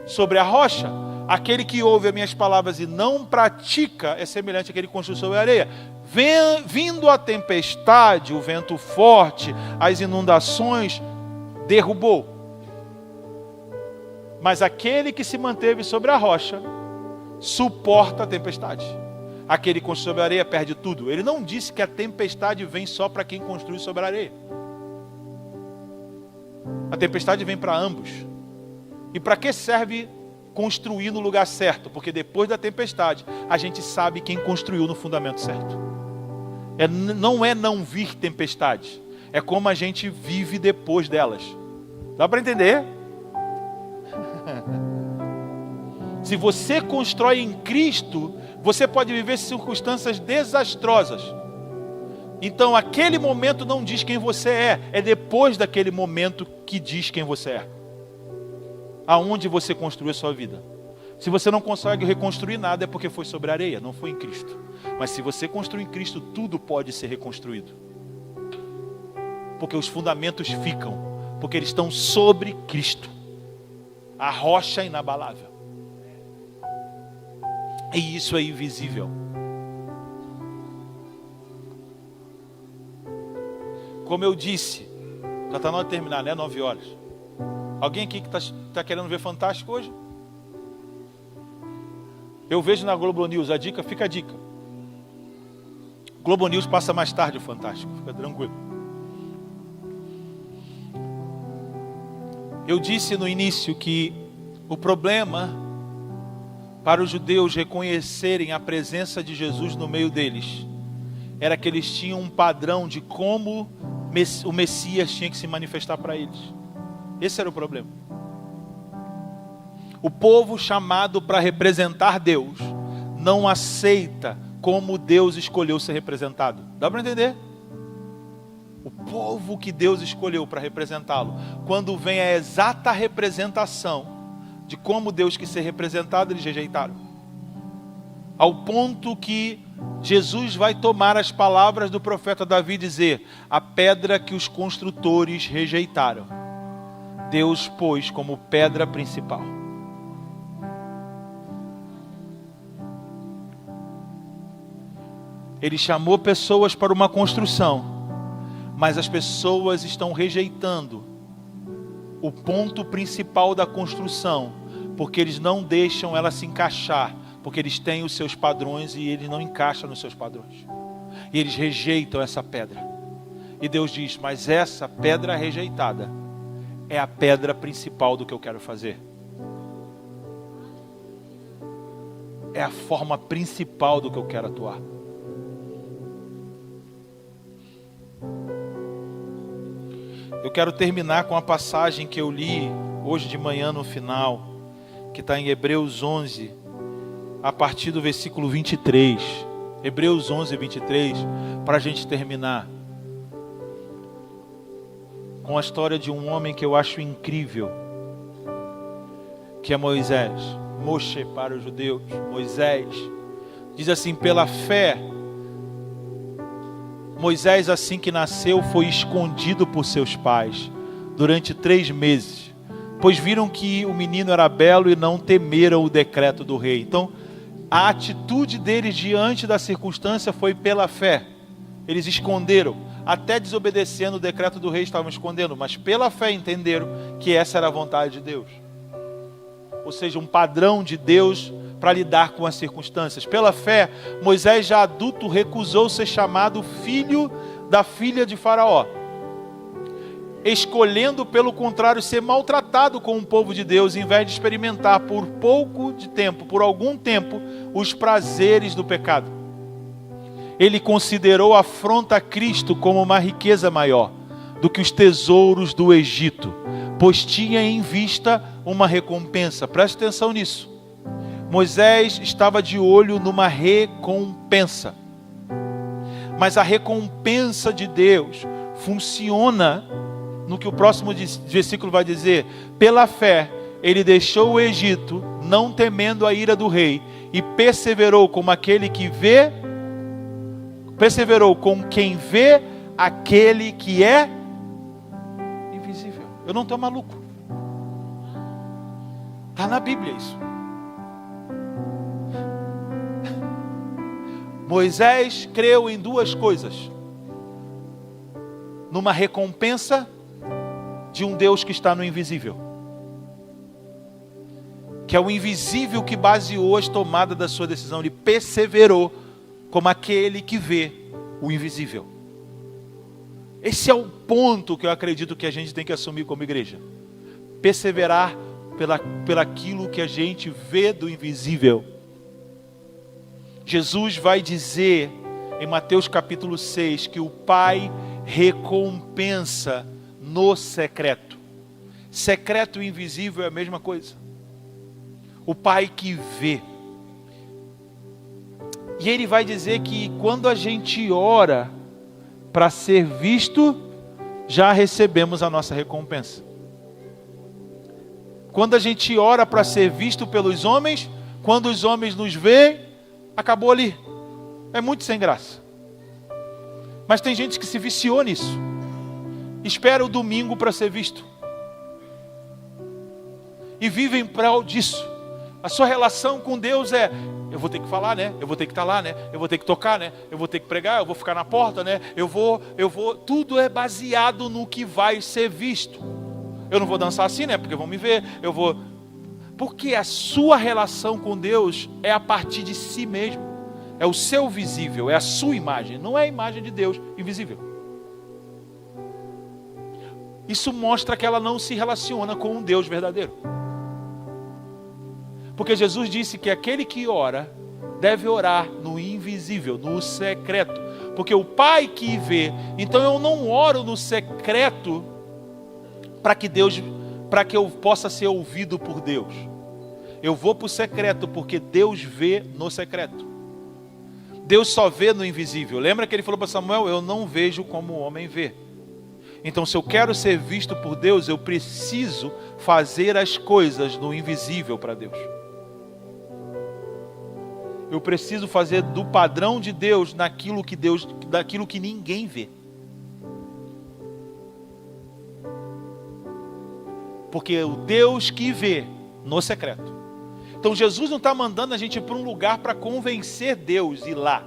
sobre a rocha. Aquele que ouve as minhas palavras e não pratica, é semelhante àquele que construiu sobre a areia. Vindo a tempestade, o vento forte, as inundações, derrubou. Mas aquele que se manteve sobre a rocha, suporta a tempestade. Aquele que construiu sobre a areia perde tudo. Ele não disse que a tempestade vem só para quem construiu sobre a areia. A tempestade vem para ambos. E para que serve construir no lugar certo? Porque depois da tempestade, a gente sabe quem construiu no fundamento certo. Não é não vir tempestade, é como a gente vive depois delas. Dá para entender? Se você constrói em Cristo, você pode viver circunstâncias desastrosas. Então aquele momento não diz quem você é depois daquele momento que diz quem você é. Aonde você construiu a sua vida. Se você não consegue reconstruir nada, é porque foi sobre a areia, não foi em Cristo. Mas se você construir em Cristo, tudo pode ser reconstruído. Porque os fundamentos ficam, porque eles estão sobre Cristo. A rocha inabalável. E isso é invisível. Como eu disse, já está na hora de terminar, né? 9 horas. Alguém aqui que está querendo ver Fantástico hoje? Eu vejo na Globo News, fica a dica. Globo News passa mais tarde o Fantástico, fica tranquilo. Eu disse no início que o problema para os judeus reconhecerem a presença de Jesus no meio deles era que eles tinham um padrão de como o Messias tinha que se manifestar para eles. Esse era o problema. O povo chamado para representar Deus não aceita como Deus escolheu ser representado. Dá para entender? O povo que Deus escolheu para representá-lo, quando vem a exata representação de como Deus quis ser representado, eles rejeitaram. Ao ponto que Jesus vai tomar as palavras do profeta Davi e dizer: a pedra que os construtores rejeitaram, Deus pôs como pedra principal. Ele chamou pessoas para uma construção, mas as pessoas estão rejeitando o ponto principal da construção, porque eles não deixam ela se encaixar, porque eles têm os seus padrões e eles não encaixam nos seus padrões. E eles rejeitam essa pedra. E Deus diz: mas essa pedra rejeitada é a pedra principal do que eu quero fazer. É a forma principal do que eu quero atuar. Eu quero terminar com a passagem que eu li hoje de manhã no final, que está em Hebreus 11, a partir do versículo 23. Hebreus 11, 23, para a gente terminar. Com a história de um homem que eu acho incrível, que é Moisés. Moshe para os judeus, Moisés. Diz assim: pela fé, Moisés, assim que nasceu, foi escondido por seus pais durante 3 meses, pois viram que o menino era belo e não temeram o decreto do rei. Então, a atitude deles diante da circunstância foi pela fé. Eles esconderam, até desobedecendo o decreto do rei, estavam escondendo, mas pela fé entenderam que essa era a vontade de Deus. Ou seja, um padrão de Deus para lidar com as circunstâncias. Pela fé, Moisés, já adulto, recusou ser chamado filho da filha de Faraó, escolhendo, pelo contrário, ser maltratado com o povo de Deus, em vez de experimentar por algum tempo, os prazeres do pecado. Ele considerou a afronta a Cristo como uma riqueza maior do que os tesouros do Egito, pois tinha em vista uma recompensa. Preste atenção nisso. Moisés estava de olho numa recompensa. Mas a recompensa de Deus funciona no que o próximo versículo vai dizer. Pela fé, ele deixou o Egito, não temendo a ira do rei, e perseverou como aquele que vê, perseverou com quem vê aquele que é invisível. Eu não estou maluco. Está na Bíblia isso. Moisés creu em 2 coisas: numa recompensa de um Deus que está no invisível, que é o invisível que baseou a tomada da sua decisão. Ele perseverou como aquele que vê o invisível. Esse é o ponto que eu acredito que a gente tem que assumir como igreja. Perseverar pelaquilo que a gente vê do invisível. Jesus vai dizer em Mateus capítulo 6 que o Pai recompensa no secreto. Secreto e invisível é a mesma coisa. O Pai que vê. E ele vai dizer que quando a gente ora para ser visto, já recebemos a nossa recompensa. Quando a gente ora para ser visto pelos homens, quando os homens nos veem, acabou ali. É muito sem graça. Mas tem gente que se viciou nisso. Espera o domingo para ser visto. E vive em prol disso. A sua relação com Deus é: eu vou ter que falar, né? Eu vou ter que estar lá, né? Eu vou ter que tocar, né? Eu vou ter que pregar, eu vou ficar na porta, né? Eu vou. Tudo é baseado no que vai ser visto. Eu não vou dançar assim, né? Porque vão me ver. Eu vou... Porque a sua relação com Deus é a partir de si mesmo. É o seu visível, é a sua imagem. Não é a imagem de Deus invisível. Isso mostra que ela não se relaciona com um Deus verdadeiro. Porque Jesus disse que aquele que ora deve orar no invisível, no secreto. Porque o Pai que vê. Então eu não oro no secreto para que eu possa ser ouvido por Deus. Eu vou para o secreto porque Deus vê no secreto. Deus só vê no invisível. Lembra que ele falou para Samuel: eu não vejo como o homem vê. Então, se eu quero ser visto por Deus, eu preciso fazer as coisas no invisível para Deus. Eu preciso fazer do padrão de Deus daquilo que ninguém vê. Porque o Deus que vê no secreto. Então Jesus não está mandando a gente ir para um lugar para convencer Deus ir lá.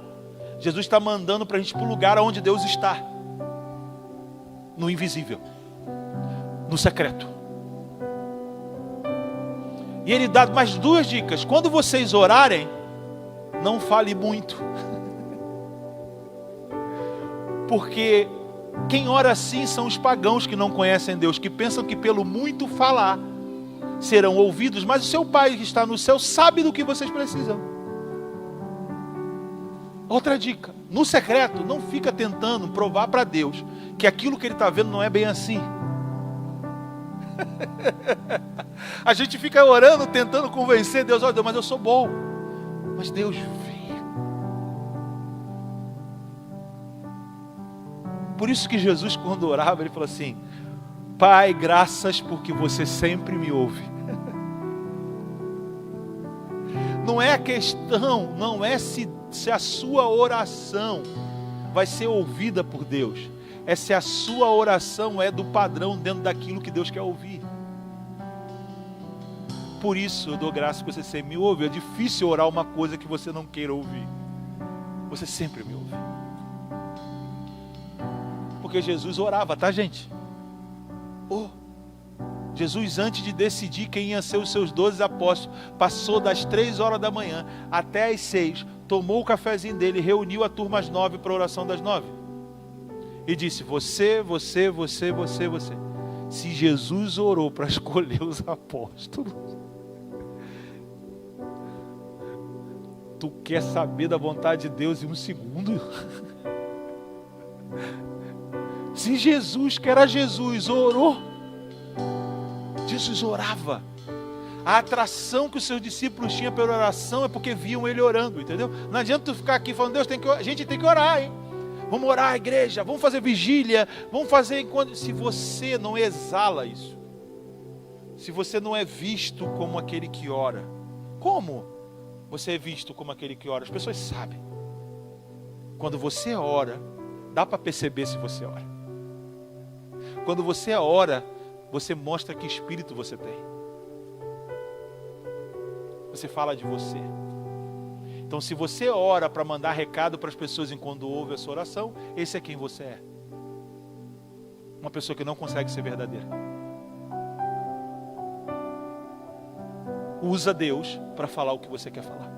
Jesus está mandando para a gente ir para o lugar onde Deus está. No invisível. No secreto. E ele dá mais 2 dicas. Quando vocês orarem, não fale muito. Porque quem ora assim são os pagãos que não conhecem Deus, que pensam que pelo muito falar serão ouvidos, mas o seu Pai que está no céu sabe do que vocês precisam. Outra dica: no secreto, não fica tentando provar para Deus que aquilo que ele está vendo não é bem assim. A gente fica orando, tentando convencer Deus. Olha, Deus, mas eu sou bom. Mas Deus vê. Por isso que Jesus, quando orava, ele falou assim: Pai, graças porque você sempre me ouve. Não é a questão, não é se a sua oração vai ser ouvida por Deus. É se a sua oração é do padrão dentro daquilo que Deus quer ouvir. Por isso eu dou graças que você sempre me ouve. É difícil orar uma coisa que você não queira ouvir. Você sempre me ouve. Porque Jesus orava, tá, gente? Jesus, antes de decidir quem ia ser os seus 12 apóstolos, passou das 3 horas da manhã até as 6, tomou o cafezinho dele, reuniu a turma às 9 para a oração das 9. E disse: você. Se Jesus orou para escolher os apóstolos, tu quer saber da vontade de Deus em um segundo? Se Jesus, que era Jesus, orou, Jesus orava. A atração que os seus discípulos tinham pela oração é porque viam ele orando, entendeu? Não adianta tu ficar aqui falando: Deus, a gente tem que orar, hein? Vamos orar, igreja, vamos fazer vigília, vamos fazer enquanto... Se você não exala isso, se você não é visto como aquele que ora, como você é visto como aquele que ora? As pessoas sabem. Quando você ora, dá para perceber se você ora. Quando você ora, você mostra que espírito você tem. Você fala de você. Então, se você ora para mandar recado para as pessoas enquanto ouve a sua oração, esse é quem você é. Uma pessoa que não consegue ser verdadeira. Usa Deus para falar o que você quer falar.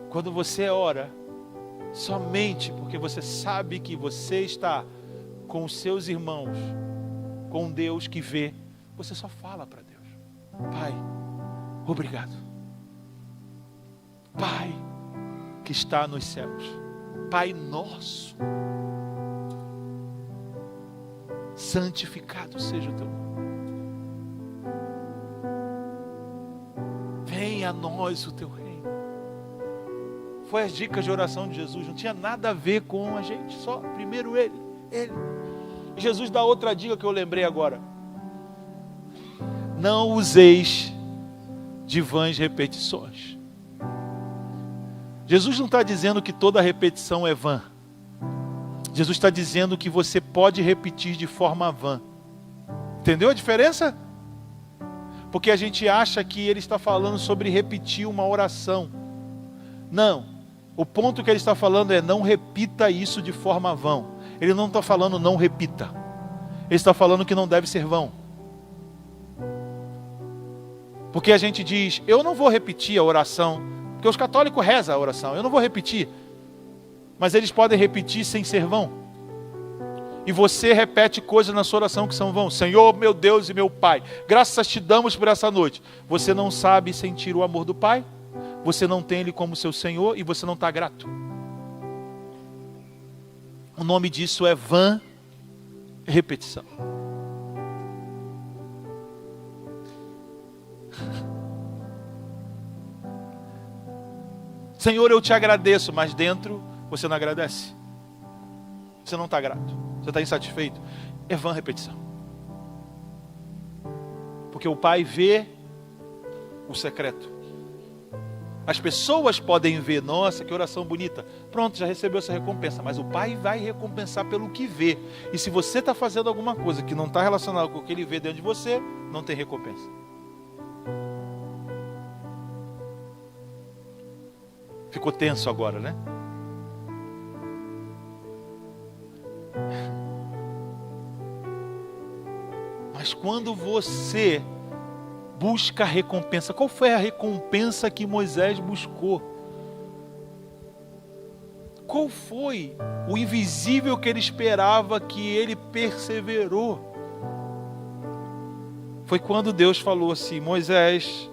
Quando você ora, somente porque você sabe que você está com os seus irmãos, com Deus que vê, você só fala para Deus: Pai, obrigado. Pai que está nos céus, Pai nosso, santificado seja o teu nome. Venha a nós o teu reino. Foi as dicas de oração de Jesus, não tinha nada a ver com a gente, só primeiro ele. E Jesus dá outra dica que eu lembrei agora: não useis de vãs repetições. Jesus não está dizendo que toda repetição é vã. Jesus está dizendo que você pode repetir de forma vã. Entendeu a diferença? Porque a gente acha que ele está falando sobre repetir uma oração. Não. O ponto que ele está falando é: não repita isso de forma vã. Ele não está falando não repita. Ele está falando que não deve ser vão. Porque a gente diz: eu não vou repetir a oração, porque os católicos rezam a oração, eu não vou repetir. Mas eles podem repetir sem ser vão. E você repete coisas na sua oração que são vão. Senhor, meu Deus e meu Pai, graças te damos por essa noite. Você não sabe sentir o amor do Pai, você não tem Ele como seu Senhor e você não está grato. O nome disso é vã repetição. Senhor, eu te agradeço, mas dentro você não agradece. Você não está grato, você está insatisfeito. É vã repetição. Porque o Pai vê o secreto. As pessoas podem ver: nossa, que oração bonita. Pronto, já recebeu essa recompensa. Mas o Pai vai recompensar pelo que vê. E se você está fazendo alguma coisa que não está relacionada com o que Ele vê dentro de você, não tem recompensa. Ficou tenso agora, né? Mas quando você busca a recompensa, qual foi a recompensa que Moisés buscou? Qual foi o invisível que ele esperava, que ele perseverou? Foi quando Deus falou assim: Moisés,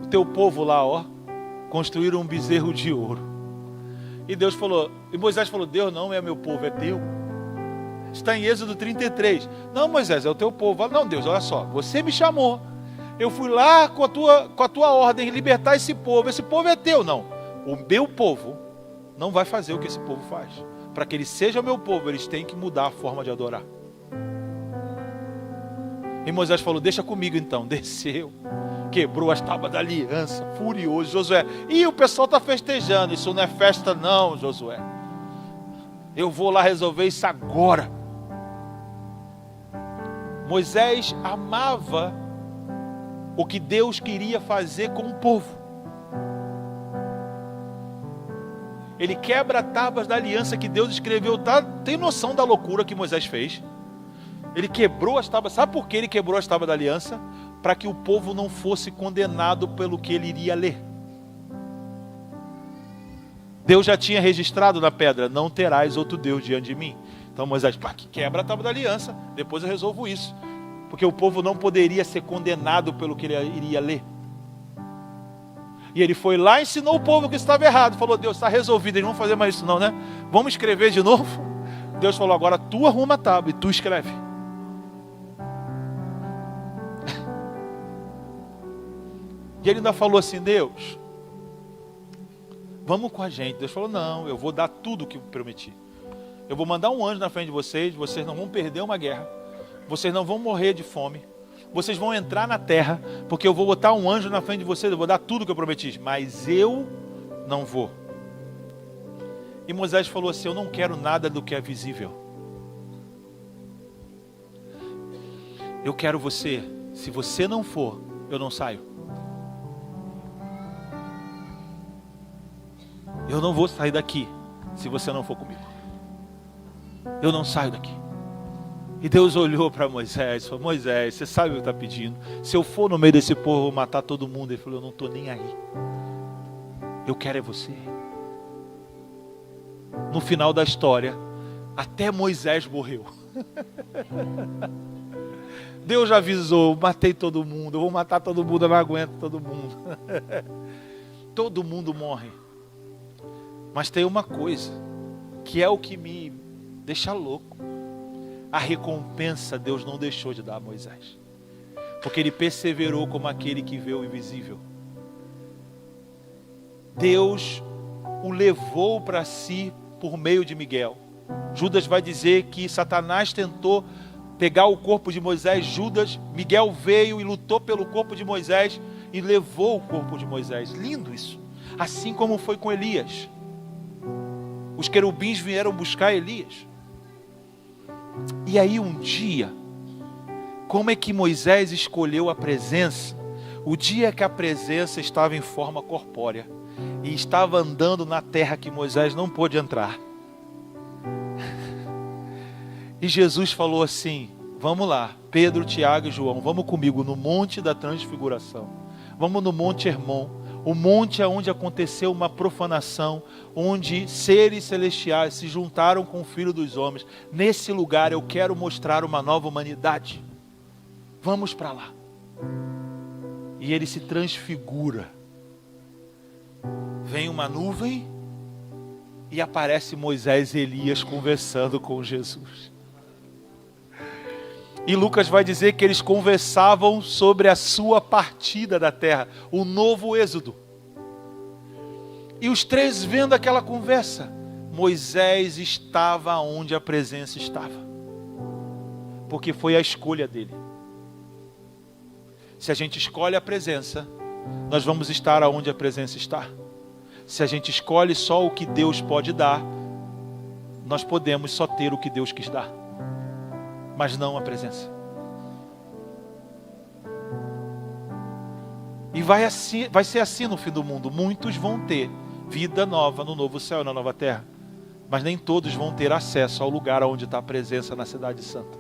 o teu povo lá, construíram um bezerro de ouro. E Deus falou, e Moisés falou: Deus não é meu povo, é teu. Está em Êxodo 33. Não, Moisés, é o teu povo. Não, Deus, olha só, você me chamou. Eu fui lá com a tua ordem libertar esse povo. Esse povo é teu. Não, o meu povo não vai fazer o que esse povo faz. Para que ele seja o meu povo, eles têm que mudar a forma de adorar. E Moisés falou, deixa comigo então. Desceu, quebrou as tábuas da aliança, furioso. Josué, e o pessoal está festejando. Isso não é festa não, Josué. Eu vou lá resolver isso agora. Moisés amava o que Deus queria fazer com o povo. Ele quebra tábuas da aliança que Deus escreveu. Tá? Tem noção da loucura que Moisés fez? Ele quebrou as tábuas. Sabe por que ele quebrou as tábuas da aliança? Para que o povo não fosse condenado pelo que ele iria ler. Deus já tinha registrado na pedra, não terás outro Deus diante de mim. Então Moisés, pá, que quebra a tábua da aliança, depois eu resolvo isso. Porque o povo não poderia ser condenado pelo que ele iria ler. E ele foi lá e ensinou o povo que estava errado. Falou, Deus, está resolvido, eles não vão fazer mais isso não, né? Vamos escrever de novo? Deus falou, agora tu arruma a tábua e tu escreve. E ele ainda falou assim, Deus, vamos com a gente. Deus falou, não, eu vou dar tudo o que eu prometi. Eu vou mandar um anjo na frente de vocês não vão perder uma guerra. Vocês não vão morrer de fome. Vocês vão entrar na terra, porque eu vou botar um anjo na frente de vocês, eu vou dar tudo o que eu prometi. Mas eu não vou. E Moisés falou assim, eu não quero nada do que é visível. Eu quero você. Se você não for, eu não saio. Eu não vou sair daqui, se você não for comigo. Eu não saio daqui. E Deus olhou para Moisés e falou, Moisés, você sabe o que está pedindo? Se eu for no meio desse povo, eu vou matar todo mundo. Ele falou, eu não estou nem aí. Eu quero é você. No final da história, até Moisés morreu. Deus já avisou, matei todo mundo, eu vou matar todo mundo, eu não aguento todo mundo. Todo mundo morre. Mas tem uma coisa, que é o que me deixa louco. A recompensa Deus não deixou de dar a Moisés. Porque ele perseverou como aquele que vê o invisível. Deus o levou para si por meio de Miguel. Judas vai dizer que Satanás tentou pegar o corpo de Moisés. Miguel veio e lutou pelo corpo de Moisés e levou o corpo de Moisés. Lindo isso. Assim como foi com Elias. Os querubins vieram buscar Elias. E aí um dia, como é que Moisés escolheu a presença? O dia que a presença estava em forma corpórea e estava andando na terra que Moisés não pôde entrar. E Jesus falou assim, vamos lá, Pedro, Tiago e João, vamos comigo no monte da transfiguração. Vamos no monte Hermon, o monte onde aconteceu uma profanação, onde seres celestiais se juntaram com o Filho dos Homens. Nesse lugar eu quero mostrar uma nova humanidade. Vamos para lá. E ele se transfigura. Vem uma nuvem e aparece Moisés e Elias conversando com Jesus. E Lucas vai dizer que eles conversavam sobre a sua partida da terra, o novo êxodo. E os três vendo aquela conversa, Moisés estava onde a presença estava. Porque foi a escolha dele. Se a gente escolhe a presença, nós vamos estar aonde a presença está. Se a gente escolhe só o que Deus pode dar, nós podemos só ter o que Deus quis dar. Mas não a presença. E vai ser assim no fim do mundo. Muitos vão ter vida nova no novo céu e na nova terra. Mas nem todos vão ter acesso ao lugar onde está a presença na cidade santa.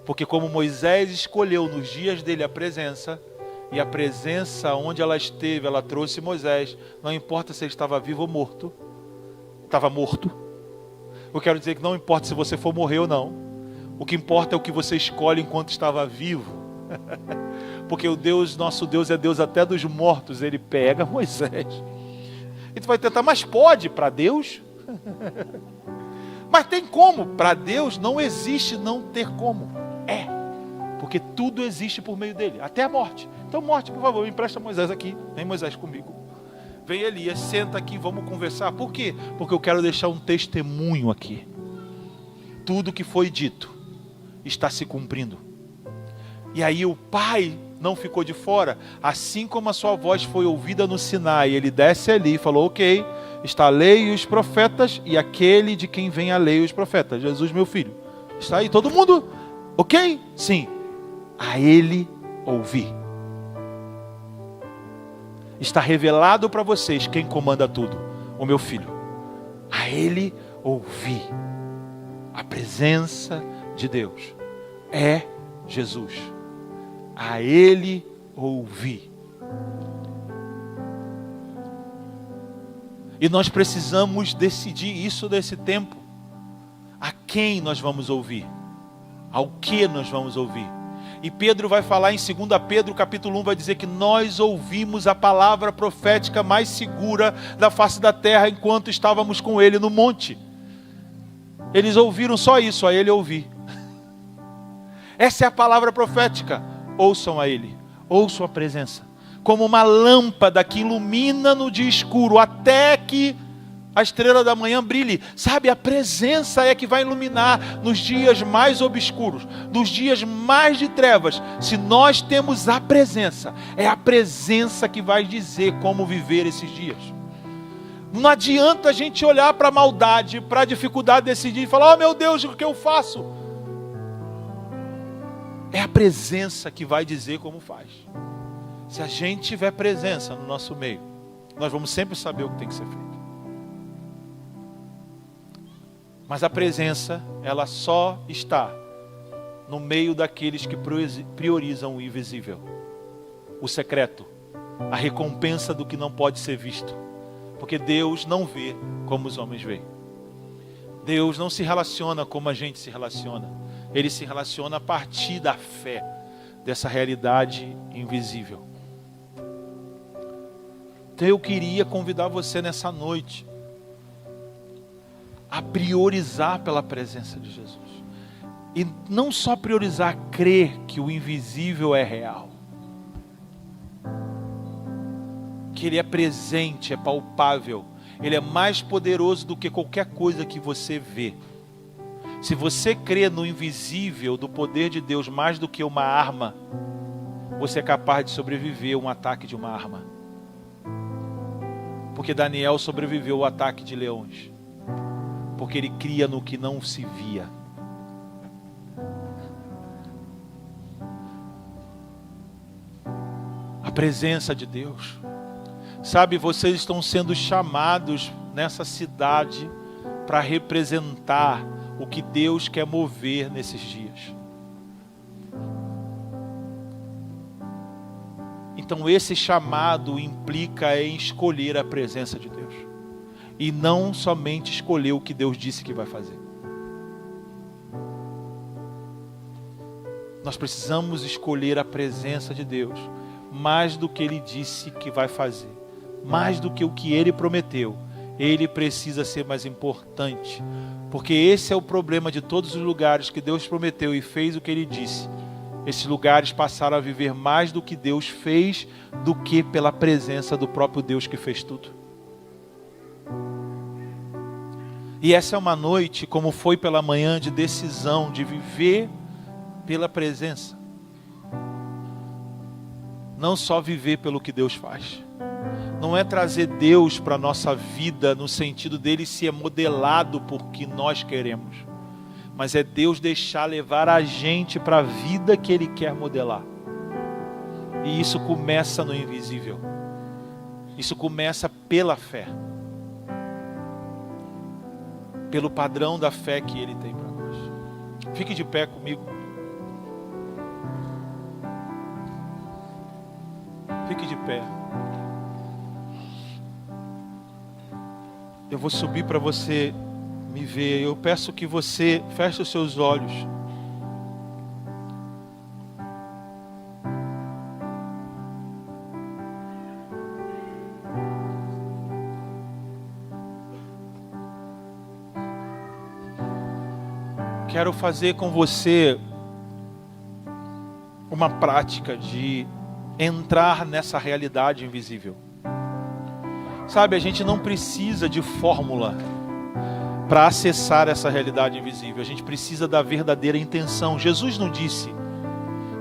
Porque como Moisés escolheu nos dias dele a presença, e a presença onde ela esteve, ela trouxe Moisés, não importa se ele estava vivo ou morto, estava morto. Eu quero dizer que não importa se você for morrer ou não. O que importa é o que você escolhe enquanto estava vivo. Porque o Deus, nosso Deus é Deus até dos mortos. Ele pega Moisés E tu vai tentar, mas pode para Deus? Mas tem como? Para Deus não existe não ter como. É. Porque tudo existe por meio dele, até a morte. Então morte, por favor, me empresta Moisés aqui. Vem Moisés comigo. Vem Elias, senta aqui, vamos conversar. Por quê? Porque eu quero deixar um testemunho aqui. Tudo que foi dito está se cumprindo. E aí o pai não ficou de fora. Assim como a sua voz foi ouvida no Sinai, ele desce ali e falou, ok, está a lei e os profetas, e aquele de quem vem a lei e os profetas, Jesus meu filho. Está aí todo mundo? Ok? Sim. A ele ouvi. Está revelado para vocês quem comanda tudo, o meu filho. A ele ouvi. A presença de Deus é Jesus. A ele ouvi. E nós precisamos decidir isso nesse tempo. A quem nós vamos ouvir? Ao que nós vamos ouvir? E Pedro vai falar em 2 Pedro capítulo 1, vai dizer que nós ouvimos a palavra profética mais segura da face da terra enquanto estávamos com ele no monte. Eles ouviram só isso, a ele ouvir. Essa é a palavra profética. Ouçam a ele, ouçam a presença. Como uma lâmpada que ilumina no dia escuro, até que a estrela da manhã brilhe. Sabe, a presença é que vai iluminar nos dias mais obscuros, nos dias mais de trevas. Se nós temos a presença, é a presença que vai dizer como viver esses dias. Não adianta a gente olhar para a maldade, para a dificuldade desse dia e falar, oh meu Deus, o que eu faço? É a presença que vai dizer como faz. Se a gente tiver presença no nosso meio, nós vamos sempre saber o que tem que ser feito. Mas a presença, ela só está no meio daqueles que priorizam o invisível, o secreto, a recompensa do que não pode ser visto. Porque Deus não vê como os homens veem. Deus não se relaciona como a gente se relaciona. Ele se relaciona a partir da fé, dessa realidade invisível. Então eu queria convidar você nessa noite a priorizar pela presença de Jesus. E não só priorizar, crer que o invisível é real. Que Ele é presente, é palpável. Ele é mais poderoso do que qualquer coisa que você vê. Se você crê no invisível, do poder de Deus, mais do que uma arma, você é capaz de sobreviver a um ataque de uma arma. Porque Daniel sobreviveu ao ataque de leões. Porque ele cria no que não se via. A presença de Deus. Sabe, vocês estão sendo chamados nessa cidade para representar o que Deus quer mover nesses dias. Então esse chamado implica em escolher a presença de Deus. E não somente escolher o que Deus disse que vai fazer. Nós precisamos escolher a presença de Deus mais do que Ele disse que vai fazer. Mais do que o que Ele prometeu. Ele precisa ser mais importante. Porque esse é o problema de todos os lugares que Deus prometeu e fez o que Ele disse. Esses lugares passaram a viver mais do que Deus fez do que pela presença do próprio Deus que fez tudo. E essa é uma noite, como foi pela manhã, de decisão, de viver pela presença. Não só viver pelo que Deus faz. Não é trazer Deus para a nossa vida no sentido dele ser modelado por que nós queremos. Mas é Deus deixar levar a gente para a vida que Ele quer modelar. E isso começa no invisível. Isso começa pela fé. Pelo padrão da fé que Ele tem para nós. Fique de pé comigo. Fique de pé. Eu vou subir para você me ver. Eu peço que você feche os seus olhos. quero fazer com você uma prática de entrar nessa realidade invisível. Sabe, a gente não precisa de fórmula para acessar essa realidade invisível. A gente precisa da verdadeira intenção. Jesus não disse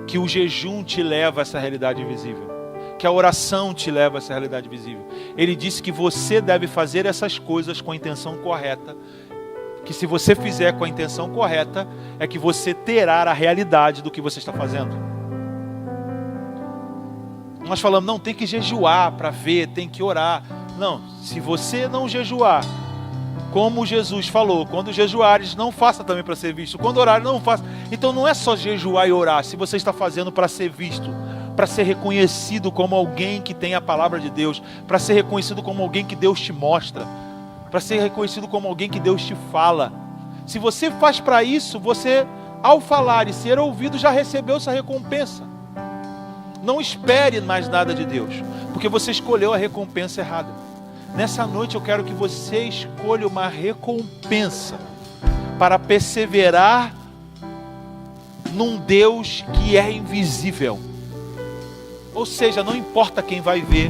que o jejum te leva a essa realidade invisível, que a oração te leva a essa realidade invisível. Ele disse que você deve fazer essas coisas com a intenção correta, que se você fizer com a intenção correta, é que você terá a realidade do que você está fazendo. Nós falamos, não, tem que jejuar para ver, tem que orar. Não, se você não jejuar, como Jesus falou, quando jejuares, não faça também para ser visto. Quando orares, não faça. Então não é só jejuar e orar, se você está fazendo para ser visto, para ser reconhecido como alguém que tem a palavra de Deus, para ser reconhecido como alguém que Deus te mostra, para ser reconhecido como alguém que Deus te fala. Se você faz para isso, você, ao falar e ser ouvido, já recebeu essa recompensa. Não espere mais nada de Deus, porque você escolheu a recompensa errada. Nessa noite eu quero que você escolha uma recompensa para perseverar num Deus que é invisível. Ou seja, não importa quem vai ver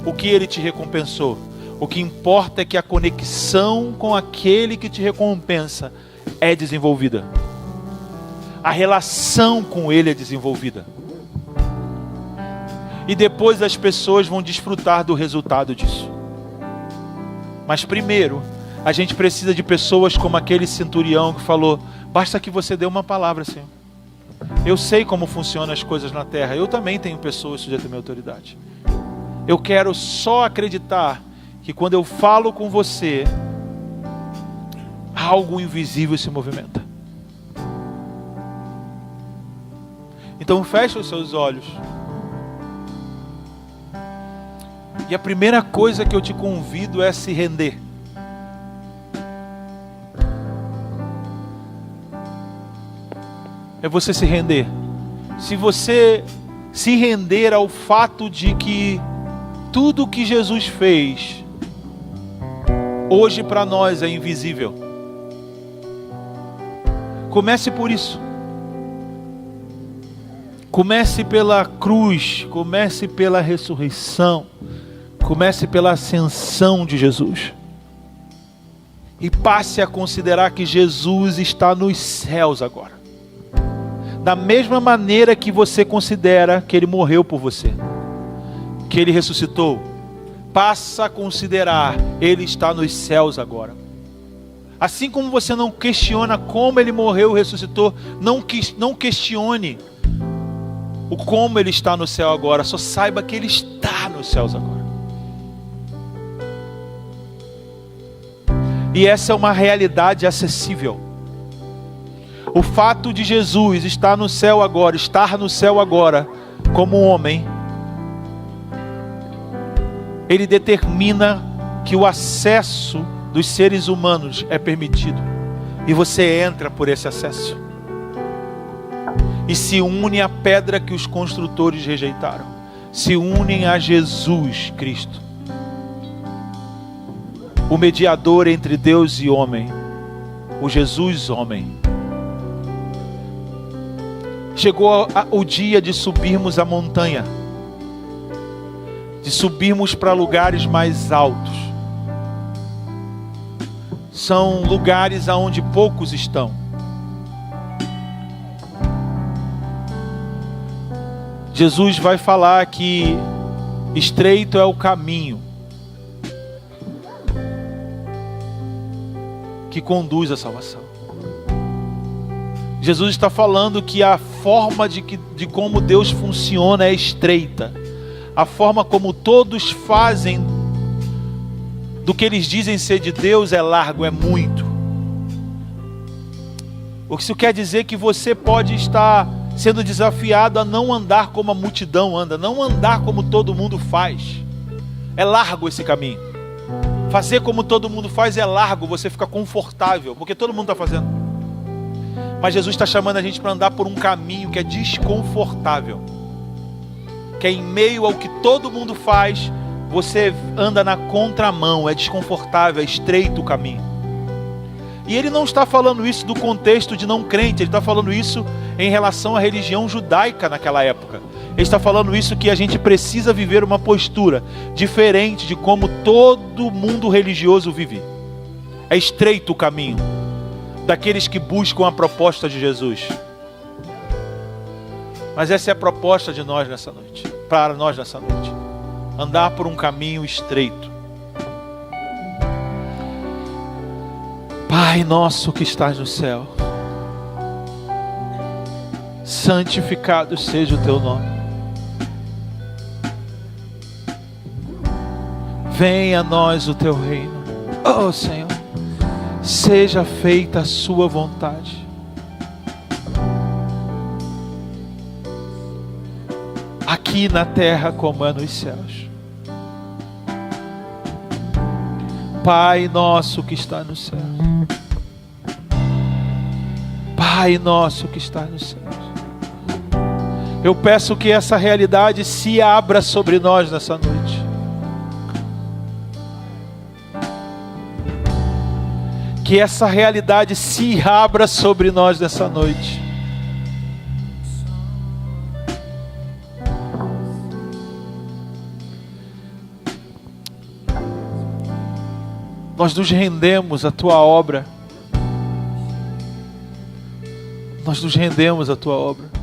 o que Ele te recompensou. O que importa é que a conexão com aquele que te recompensa é desenvolvida. A relação com Ele é desenvolvida. E depois as pessoas vão desfrutar do resultado disso. Mas primeiro, a gente precisa de pessoas como aquele centurião que falou, basta que você dê uma palavra, Senhor. Eu sei como funcionam as coisas na terra. Eu também tenho pessoas sujeitas à minha autoridade. Eu quero só acreditar que quando eu falo com você, algo invisível se movimenta. Então feche os seus olhos. E a primeira coisa que eu te convido é se render. É você se render. Se você se render ao fato de que tudo que Jesus fez hoje para nós é invisível. Comece por isso. Comece pela cruz, comece pela ressurreição, comece pela ascensão de Jesus. E passe a considerar que Jesus está nos céus agora. Da mesma maneira que você considera que Ele morreu por você, que Ele ressuscitou, passa a considerar, Ele está nos céus agora. Assim como você não questiona como Ele morreu e ressuscitou, não questione o como Ele está no céu agora, só saiba que Ele está nos céus agora. E essa é uma realidade acessível. O fato de Jesus estar no céu agora, como homem, ele determina que o acesso dos seres humanos é permitido. E você entra por esse acesso. E se une à pedra que os construtores rejeitaram. Se unem a Jesus Cristo, o mediador entre Deus e homem, o Jesus homem. Chegou o dia de subirmos a montanha, de subirmos para lugares mais altos. São lugares aonde poucos estão. Jesus vai falar que estreito é o caminho que conduz à salvação. Jesus está falando que a forma de como Deus funciona é estreita. A forma como todos fazem do que eles dizem ser de Deus é largo, é muito. O que isso quer dizer que você pode estar sendo desafiado a não andar como a multidão anda, não andar como todo mundo faz. É largo esse caminho. Fazer como todo mundo faz é largo, você fica confortável, porque todo mundo está fazendo. Mas Jesus está chamando a gente para andar por um caminho que é desconfortável. Que é em meio ao que todo mundo faz, você anda na contramão, é desconfortável, é estreito o caminho. E ele não está falando isso do contexto de não crente, ele está falando isso em relação à religião judaica naquela época. Ele está falando isso que a gente precisa viver uma postura diferente de como todo mundo religioso vive. É estreito o caminho daqueles que buscam a proposta de Jesus. Mas essa é a proposta de nós nessa noite, para nós nessa noite. Andar por um caminho estreito. Pai nosso que estás no céu, santificado seja o teu nome. Venha a nós o teu reino. Oh Senhor, seja feita a sua vontade. Aqui na terra como é nos céus. Pai nosso que está no céu. Pai nosso que está nos céus. Eu peço que essa realidade se abra sobre nós nessa noite. Que essa realidade se abra sobre nós nessa noite. Nós nos rendemos à tua obra. Nós nos rendemos à tua obra.